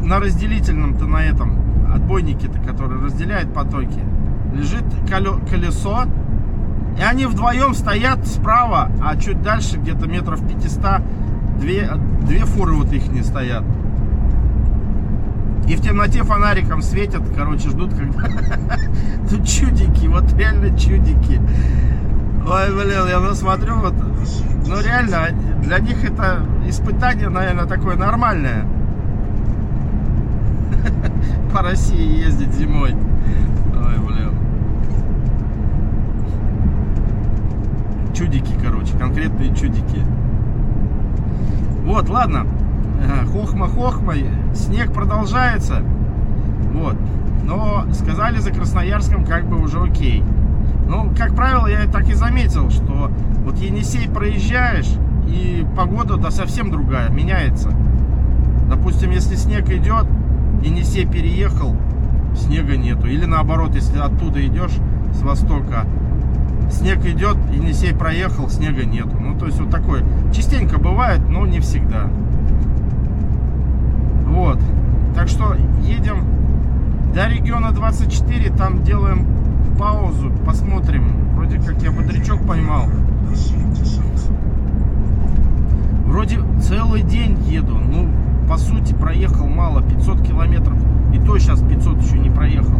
На разделительном-то, на этом отбойнике-то, который разделяет потоки, лежит колесо. И они вдвоем стоят справа, а чуть дальше, где-то метров 500, две фуры вот их не стоят. И в темноте фонариком светят, короче, ждут, когда... Тут чудики, вот реально чудики. Ой, блин, я смотрю, вот, ну реально, для них это испытание, наверное, такое нормальное. По России ездить зимой. Ой, блин. Чудики, короче, конкретные чудики. Вот, ладно. Хохма-хохмой. Снег продолжается. Вот. Но сказали за Красноярском как бы уже окей. Ну, как правило, я так и заметил, что вот Енисей проезжаешь, и погода-то совсем другая, меняется. Допустим, если снег идет, Енисей переехал, снега нету. Или наоборот, если оттуда идешь, с востока, снег идет, Енисей проехал, снега нету. Ну, то есть вот такое. Частенько бывает, но не всегда. Вот. Так что едем до региона 24, там делаем паузу, посмотрим. Вроде как я бодрячок поймал. Вроде целый день еду. Ну, по сути, проехал мало, 500 километров. И то сейчас 500 еще не проехал.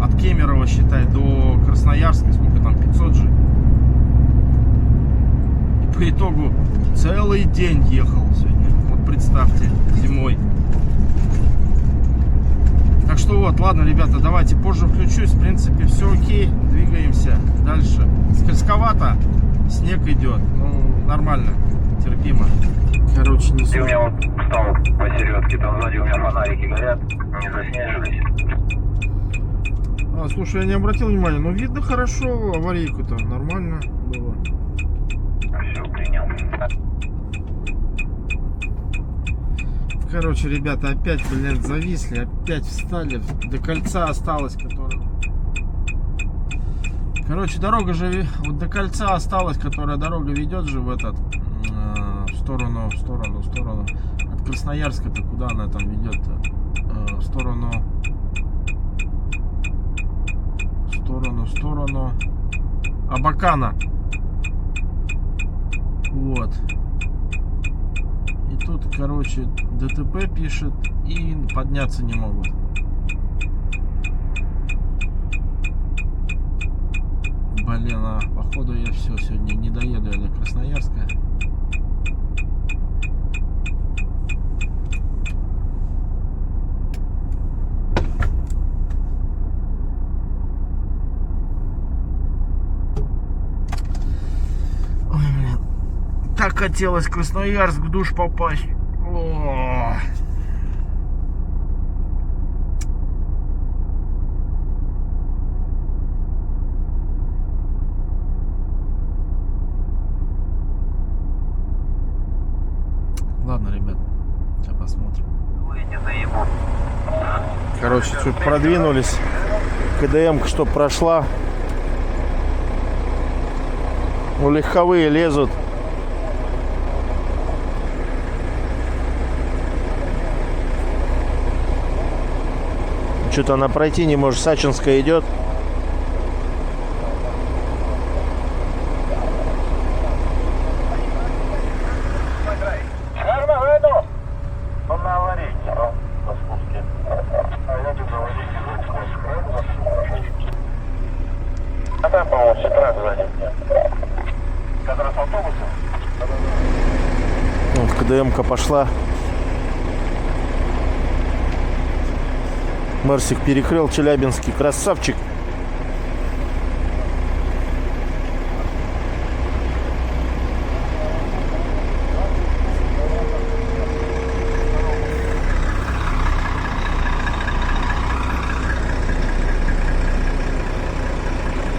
От Кемерово, считай, до Красноярска, сколько там, 500 же. И по итогу целый день ехал сегодня. Вот представьте, зимой. Так что вот, ладно, ребята, давайте позже включусь. В принципе, все окей. Двигаемся дальше. Скользковато. Снег идет. Ну, нормально. Терпимо. Короче, Короче, не Ты у суть. меня вот встал посередке, там сзади у меня фонарики горят, не заснежились. А, слушай, я не обратил внимания, но видно хорошо аварийку-то, нормально было. Все, принял. Короче, ребята, опять, блядь, зависли, опять встали. До кольца осталось, которое... Короче, дорога же... Вот до кольца осталась, которая дорога ведет же в этот... в сторону... От Красноярска-то куда она там ведет-то? В сторону... Абакана. Вот. И тут, короче, ДТП пишет и подняться не могут. Блин, а походу я все сегодня не доеду я до Красноярска. Ой, блин. Так хотелось в Красноярск в душ попасть. О. Ладно, ребят, сейчас посмотрим. Короче, чуть продвинулись. КДМ-ка что прошла. Ну, легковые лезут. Что-то она пройти не может. Сачинская идет. Он на аварийке, на спуске. А я тут аварийке А там, по-моему, сестра сзади меня. Который с автобусом? Вот КДМ-ка пошла. Мерсик перекрыл, Челябинский. Красавчик.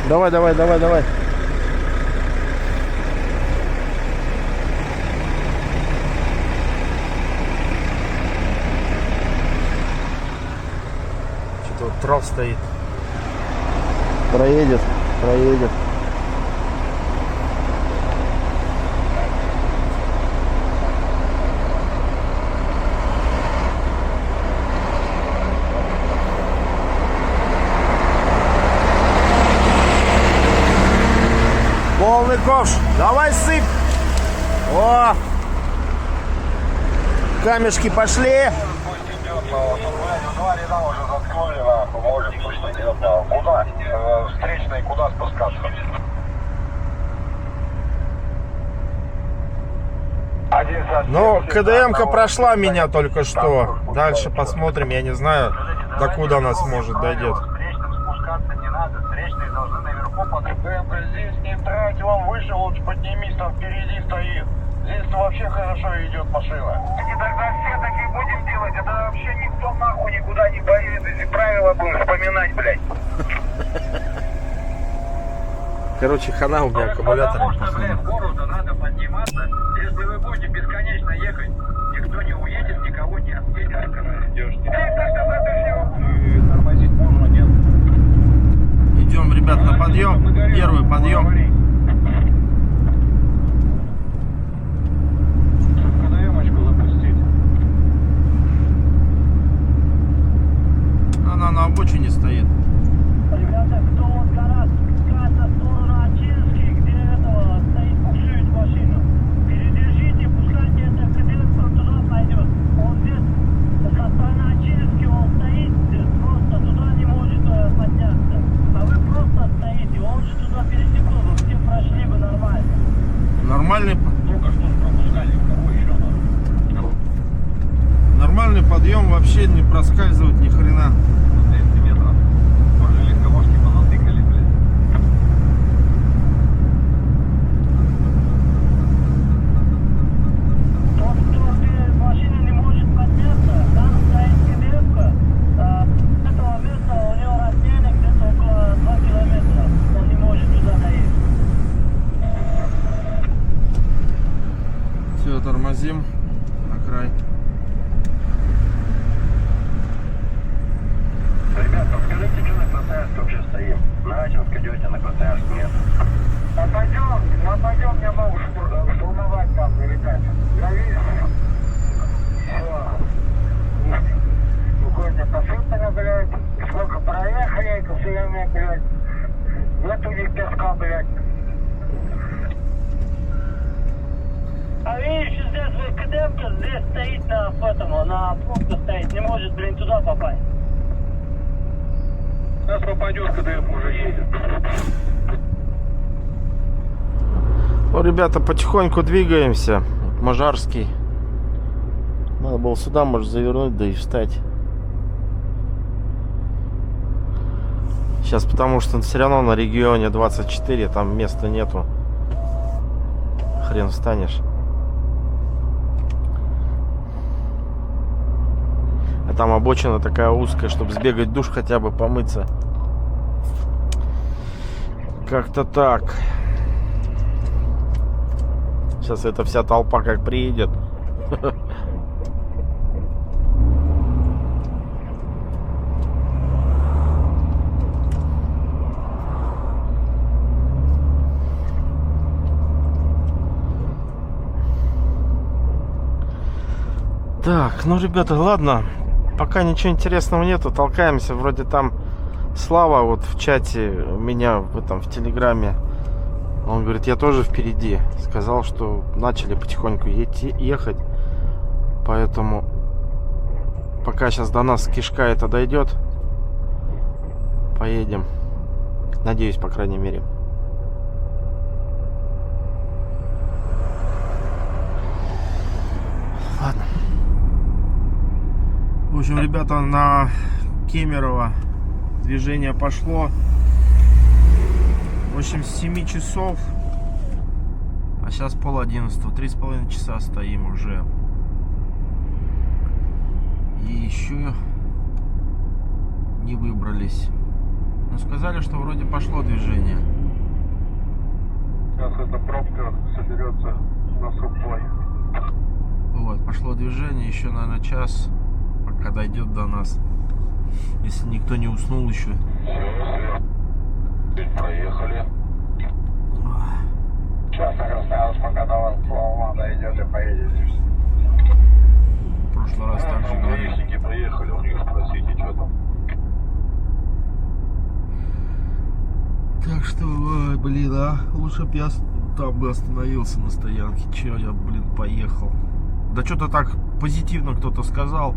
Давай, давай, давай, давай. Что-то вот трал стоит. Проедет, проедет. Полный ковш. Давай сыпь. О! Камешки пошли. Куда? Встречный, куда спускаться? Ну, КДМ-ка прошла меня только что. Дальше посмотрим, я не знаю, докуда она сможет дойдет. Встречным спускаться не надо, встречные должны наверху под КДМ. Здесь не трать, вон выше лучше поднимись, там впереди стоит. Здесь вообще хорошо идет машина. И тогда все так и будем делать, это вообще никто нахуй никуда не поедет, если правила будем вспоминать, блядь. Короче, хана у меня аккумулятором. Потому что, блядь, в гору-то надо подниматься. Если вы будете бесконечно ехать, никто не уедет, никого не отъедет, когда идешь. Тормозить можно, нет? Идем, ребят, на подъем. Первый подъем. КДМочку запустить. Она на обочине стоит. Ребята, кто вот гора спускаться в сторону Ачинский, где этого стоит, буксует машину, передержите, пускайте это КДМ туда пойдет. Он здесь со стороны Ачинский, он стоит здесь, просто туда не может подняться. А вы просто стоите, он же туда пересекал, вы все прошли бы нормально. Нормальный, Только что пропускали, кого еще надо? нормальный подъем, вообще не проскальзывать ни хрена. 200 метров. Тоже легковушки понатыкали, блядь. Тот, кто тормозим на край. Ребята, скажите, что на Красноярске вообще стоим? На Ачинск идете, на Красноярск нет. Пойдем, я могу штурмовать там, ребята. Я вижу. Все. Какой-то посыпано, блядь. Сколько проехали, это все время, блядь. Нет у них песка, блядь. А видишь, здесь КДМ-ка здесь стоит на пункте стоит, не может, блин, туда попасть. Сейчас попадешь, КДМ уже едет. Ну, ребята, потихоньку двигаемся. Можарский. Надо было сюда, может, завернуть, да и встать. Сейчас, потому что все равно на регионе 24, там места нету. Хрен встанешь. А там обочина такая узкая, чтобы сбегать в душ хотя бы, помыться. Как-то так. Сейчас эта вся толпа как приедет. Так, ну, ребята, ладно. Пока ничего интересного нету, толкаемся. Вроде там Слава вот в чате у меня в Телеграме. Он говорит, я тоже впереди. Сказал, что начали потихоньку ехать. Поэтому пока сейчас до нас кишка это дойдет, поедем. Надеюсь, по крайней мере. Ладно. В общем, ребята, на Кемерово движение пошло. В общем, с 7 часов, а сейчас 10:30, 3,5 часа стоим уже. И еще не выбрались. Но сказали, что вроде пошло движение. Сейчас эта пробка соберется на сухой. Вот, пошло движение, еще, наверное, час, пока дойдет до нас. Если никто не уснул еще. Проехали. Сейчас на Красноярск, пока до вас плавно дойдет и поедете. В прошлый раз так же говорили. Гаишники приехали, у них спросите, что там. Так что, ой, блин, лучше бы я там бы остановился на стоянке. Че я, блин, поехал. Да что-то так позитивно кто-то сказал.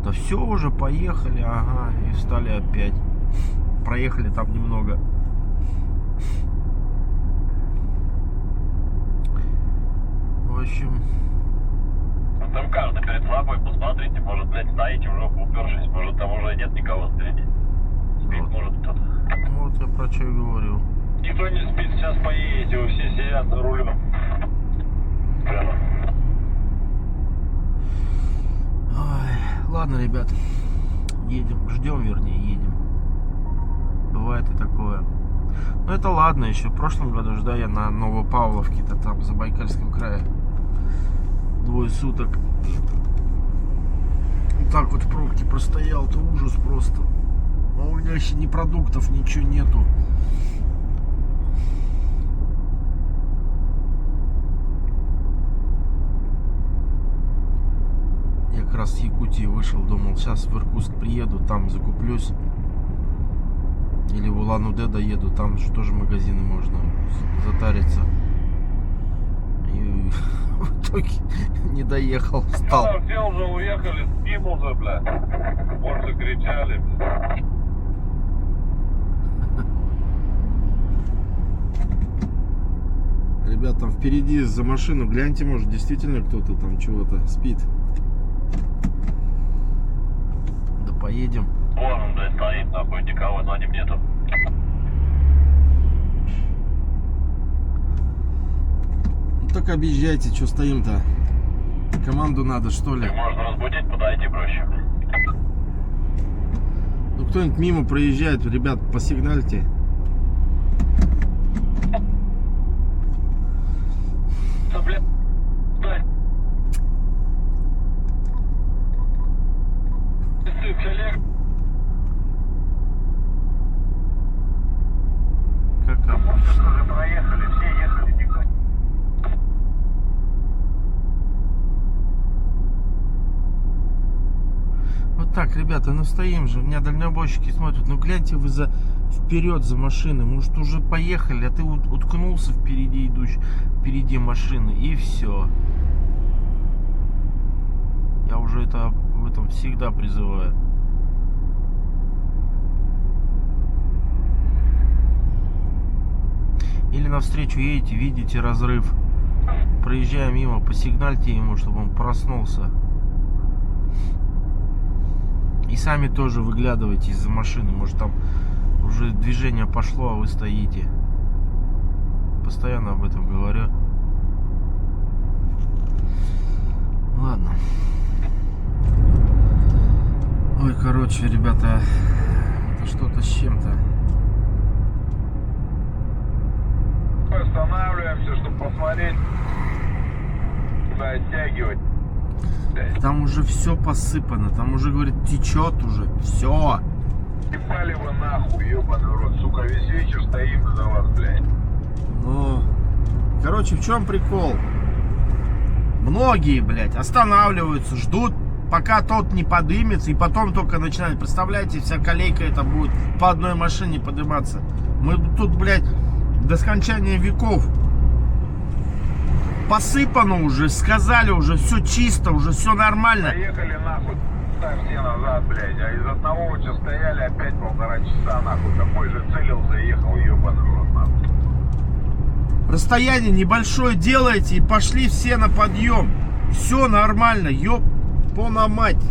Да все, уже поехали, ага, и встали опять. Проехали там немного. В общем... Там карта перед собой, посмотрите, может, блядь, стоите уже упершись, может, там уже нет никого впереди. Спит, Вот. может, кто-то. Вот я про что и говорю. Никто не спит, сейчас поедете, вы все сидят за рулем. Прямо. Ой, ладно, ребят, едем, ждем, вернее, едем. Бывает и такое. Но это ладно, еще в прошлом году же, да, я на Новопавловке-то там, в Забайкальском крае, 2 суток. Вот так вот в пробке простоял, то ужас просто. А у меня еще ни продуктов, ничего нету. Я как раз с Якутии вышел, думал, сейчас в Иркутск приеду, там закуплюсь. Или в Улан-Удэ доеду, там же тоже магазины можно затариться. И в итоге не доехал, встал. Все уже уехали, спим уже, блядь. Больше кричали, блядь. Ребят, там впереди за машину, гляньте, может, действительно кто-то там чего-то спит. Да поедем. Вон он, блядь, стоит, нахуй, никого за ним нету. Ну так объезжайте, что стоим-то? Команду надо, что ли? Их можно разбудить, подойти проще. Ну кто-нибудь мимо проезжает, ребят, посигнальте. Да, блядь, Так, ребята, ну стоим же, у меня дальнобойщики смотрят. Ну гляньте вы вперед за машиной. Может уже поехали, а ты уткнулся впереди впереди машины, и все. Я уже в этом всегда призываю. Или навстречу едете, видите разрыв, проезжая мимо, посигнальте ему, чтобы он проснулся. И сами тоже выглядывайте из-за машины. Может там уже движение пошло, а вы стоите. Постоянно об этом говорю. Ладно. Ой, короче, ребята, это что-то с чем-то. Останавливаемся, чтобы посмотреть, куда оттягивать. Там уже все посыпано, там уже, говорит, течет уже, все. Ебали вы нахуй, ебаный рот, сука, весь вечер стоим за вас, блядь. Ну, короче, в чем прикол? Многие, блядь, останавливаются, ждут, пока тот не подымется, и потом только начинают. Представляете, вся колейка это будет по одной машине подниматься. Мы тут, блядь, до скончания веков. Посыпано уже, сказали уже, все чисто, уже все нормально. Поехали нахуй, так все назад, блядь, а из одного уже стояли опять 1,5 часа, нахуй, такой же целился и ехал, ебаный рот, нахуй. Расстояние небольшое делаете и пошли все на подъем. Все нормально, ёпона мать.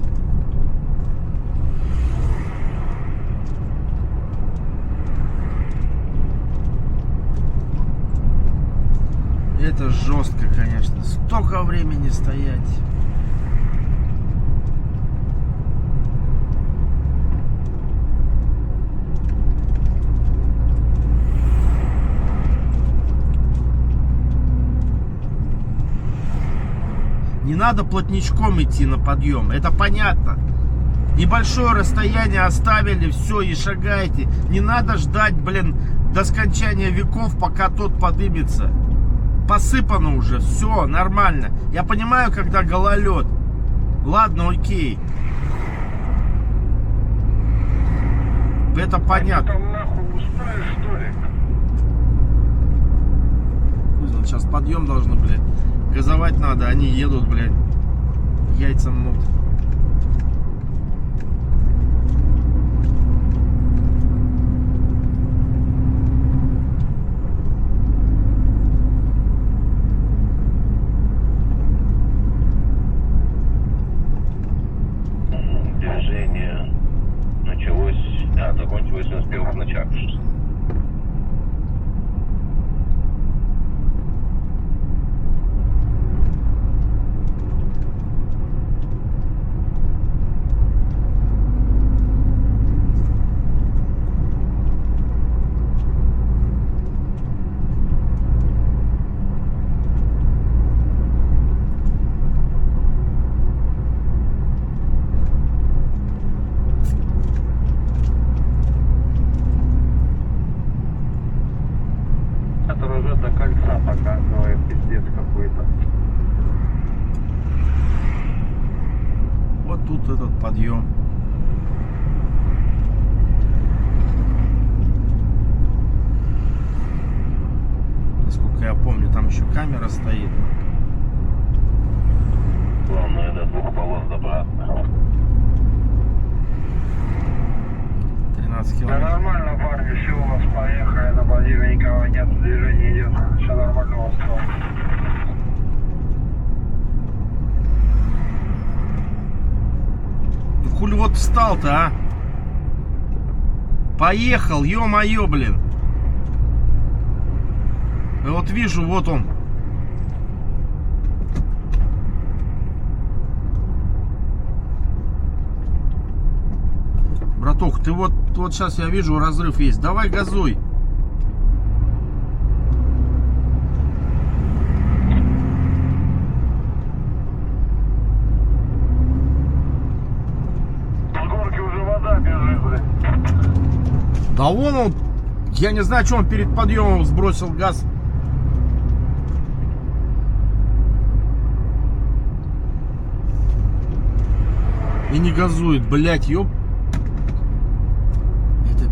Это жестко, конечно. Столько времени стоять. Не надо плотничком идти на подъем. Это понятно. Небольшое расстояние оставили, все, и шагайте. Не надо ждать, блин, до скончания веков, пока тот подымется. Посыпано уже, все нормально. Я понимаю, когда гололед. Ладно, окей. Это понятно. Там нахуй устроишь, что ли? Сейчас подъем должны, блядь. Газовать надо, они едут, блядь. Яйца мнут. Движение началось, закончилось он с первого начала. Это уже до кольца показывает, пиздец какой-то. Вот тут этот подъем. Насколько я помню, там еще камера стоит. Главное до 2 полос добраться. 13 Да километров. нормально, парни, все у вас поехали, на подъеме никого нет, движение идет, все нормально у вас стало. Ну хули вот встал-то, а? Поехал, ё-моё, блин. Я вот вижу, вот он. Братух, ты вот сейчас я вижу, разрыв есть. Давай газуй. С горки уже вода бежит, блядь. Да вон он, я не знаю, что он перед подъемом сбросил газ. и не газует, блять, ёп. Это...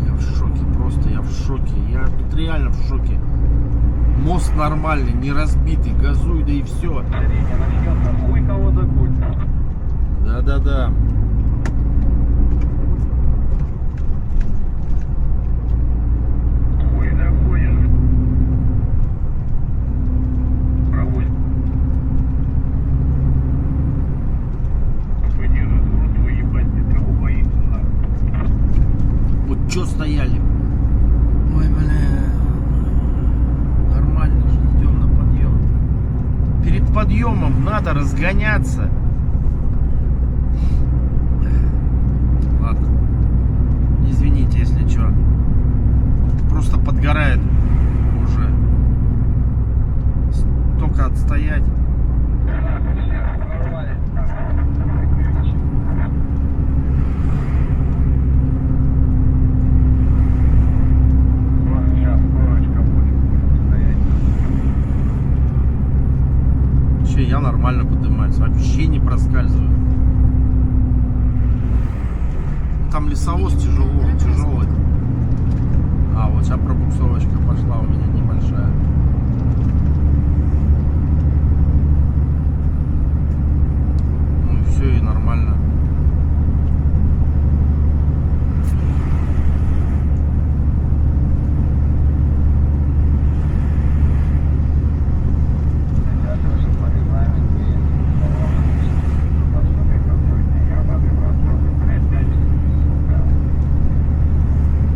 Я в шоке, просто я в шоке. Я тут реально в шоке. Мост нормальный, не разбитый, газуй, да и все. Начнется, хуй кого докуть. Да-да-да. Хуй доходишь. Проводит. Пойди разворот твой ебать, ты трёху боится, нахуй. Вот чё стояли? Ой, бля. Нормально же идем на подъем. Перед подъемом надо разгоняться. Ладно. Извините, если чё. Просто подгорает уже. Только отстоять. Сейчас корочка будет стоять. Вообще я нормально поднимаюсь. Вообще не проскальзываю. Там лесовоз тяжелый. А, вот сейчас пробуксовочка пошла у меня небольшая. Ну и все, и нормально. Я тоже по регламенту еду. Посмотри, какой ты ебаный в рот, блядь, сука.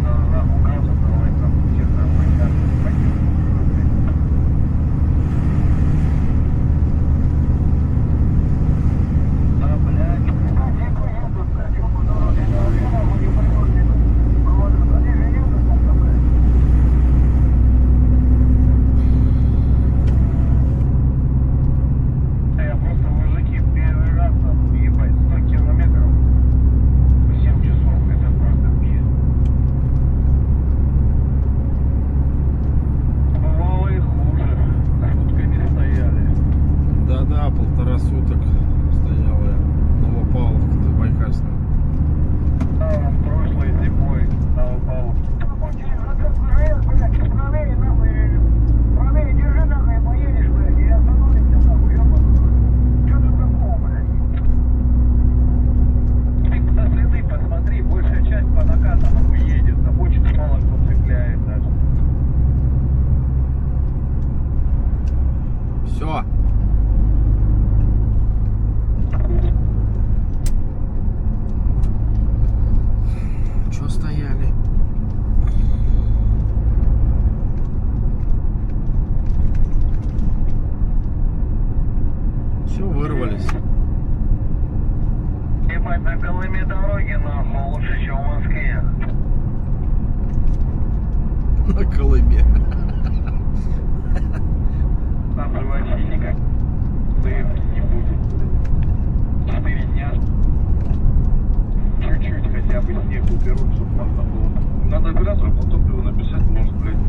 Надо нахуй газу давать, там все нахуй газу пойдёт. Да, блядь. Далеко едут, блядь, ёбаный в рот. Я вообще нахуй не пойму, где тут проводы. Они же едут как-то, блядь. Я просто, мужики, первый раз нахуй ебать 100 километров 7 часов, это просто пиздец. Бывало и хуже, сутками стояли. Да-да, 1,5 суток стоял я. Новопавловка, Забайкальская. А, прошлой зимой на упал. Правее держи нахуй, поедешь, блядь, и остановишься нахуй, ёбаный. Чё тут такого, блядь? Ты на следы посмотри, большая часть по накатанному едет, на почту мало кто цепляет даже. Все. Че стояли? Все, вырвались. Ебать, на Колыме дороги, нахуй, лучше, чем в Москве. На Колыме. Там же вообще никак не будет. 4 дня. Чуть-чуть хотя бы снег уберут, чтобы можно было. Надо оператору по топливу написать, может, блядь,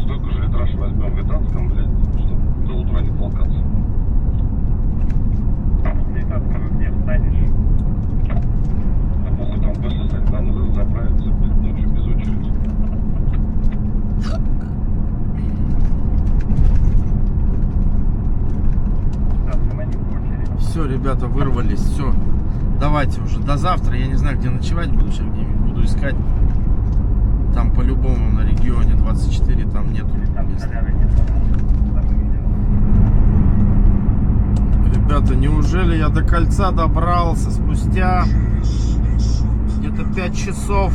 столько же литраж возьмем в Ветанском, блядь, чтобы до утра не толкаться. Летатком не встанешь. А похуй там после стать, надо заправиться, блядь, ночью без очереди. Летатком они в очередь. Все, ребята, вырвались. Все. Давайте уже до завтра. Я не знаю, где ночевать буду. Сейчас где-нибудь буду искать. Там по-любому на регионе 24 там нету Там места. соляны не Ребята, неужели я до кольца добрался спустя где-то 5 часов?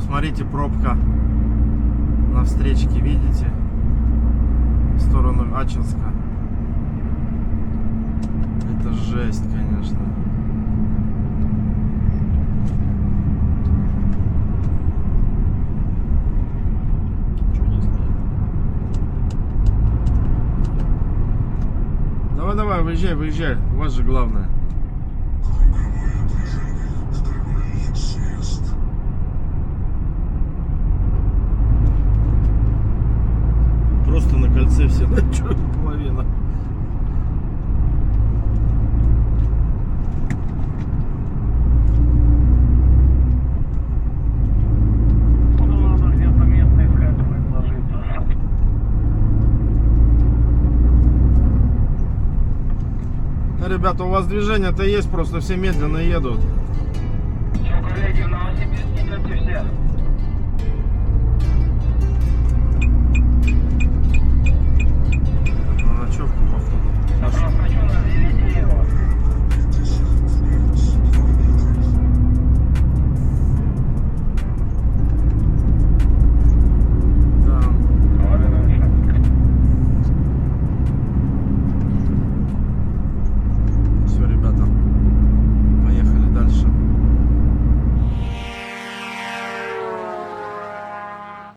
Смотрите, пробка на встречке, видите? В сторону Ачинска. Это жесть, конечно. выезжай, выезжай. У вас же главное. Просто на кольце все, да, чё, половина. Надо где-то место искать, будет ложиться. Ребята, у вас движение-то есть, просто все медленно едут. Все, коллеги, в Новосибирск идете все. На ночевку.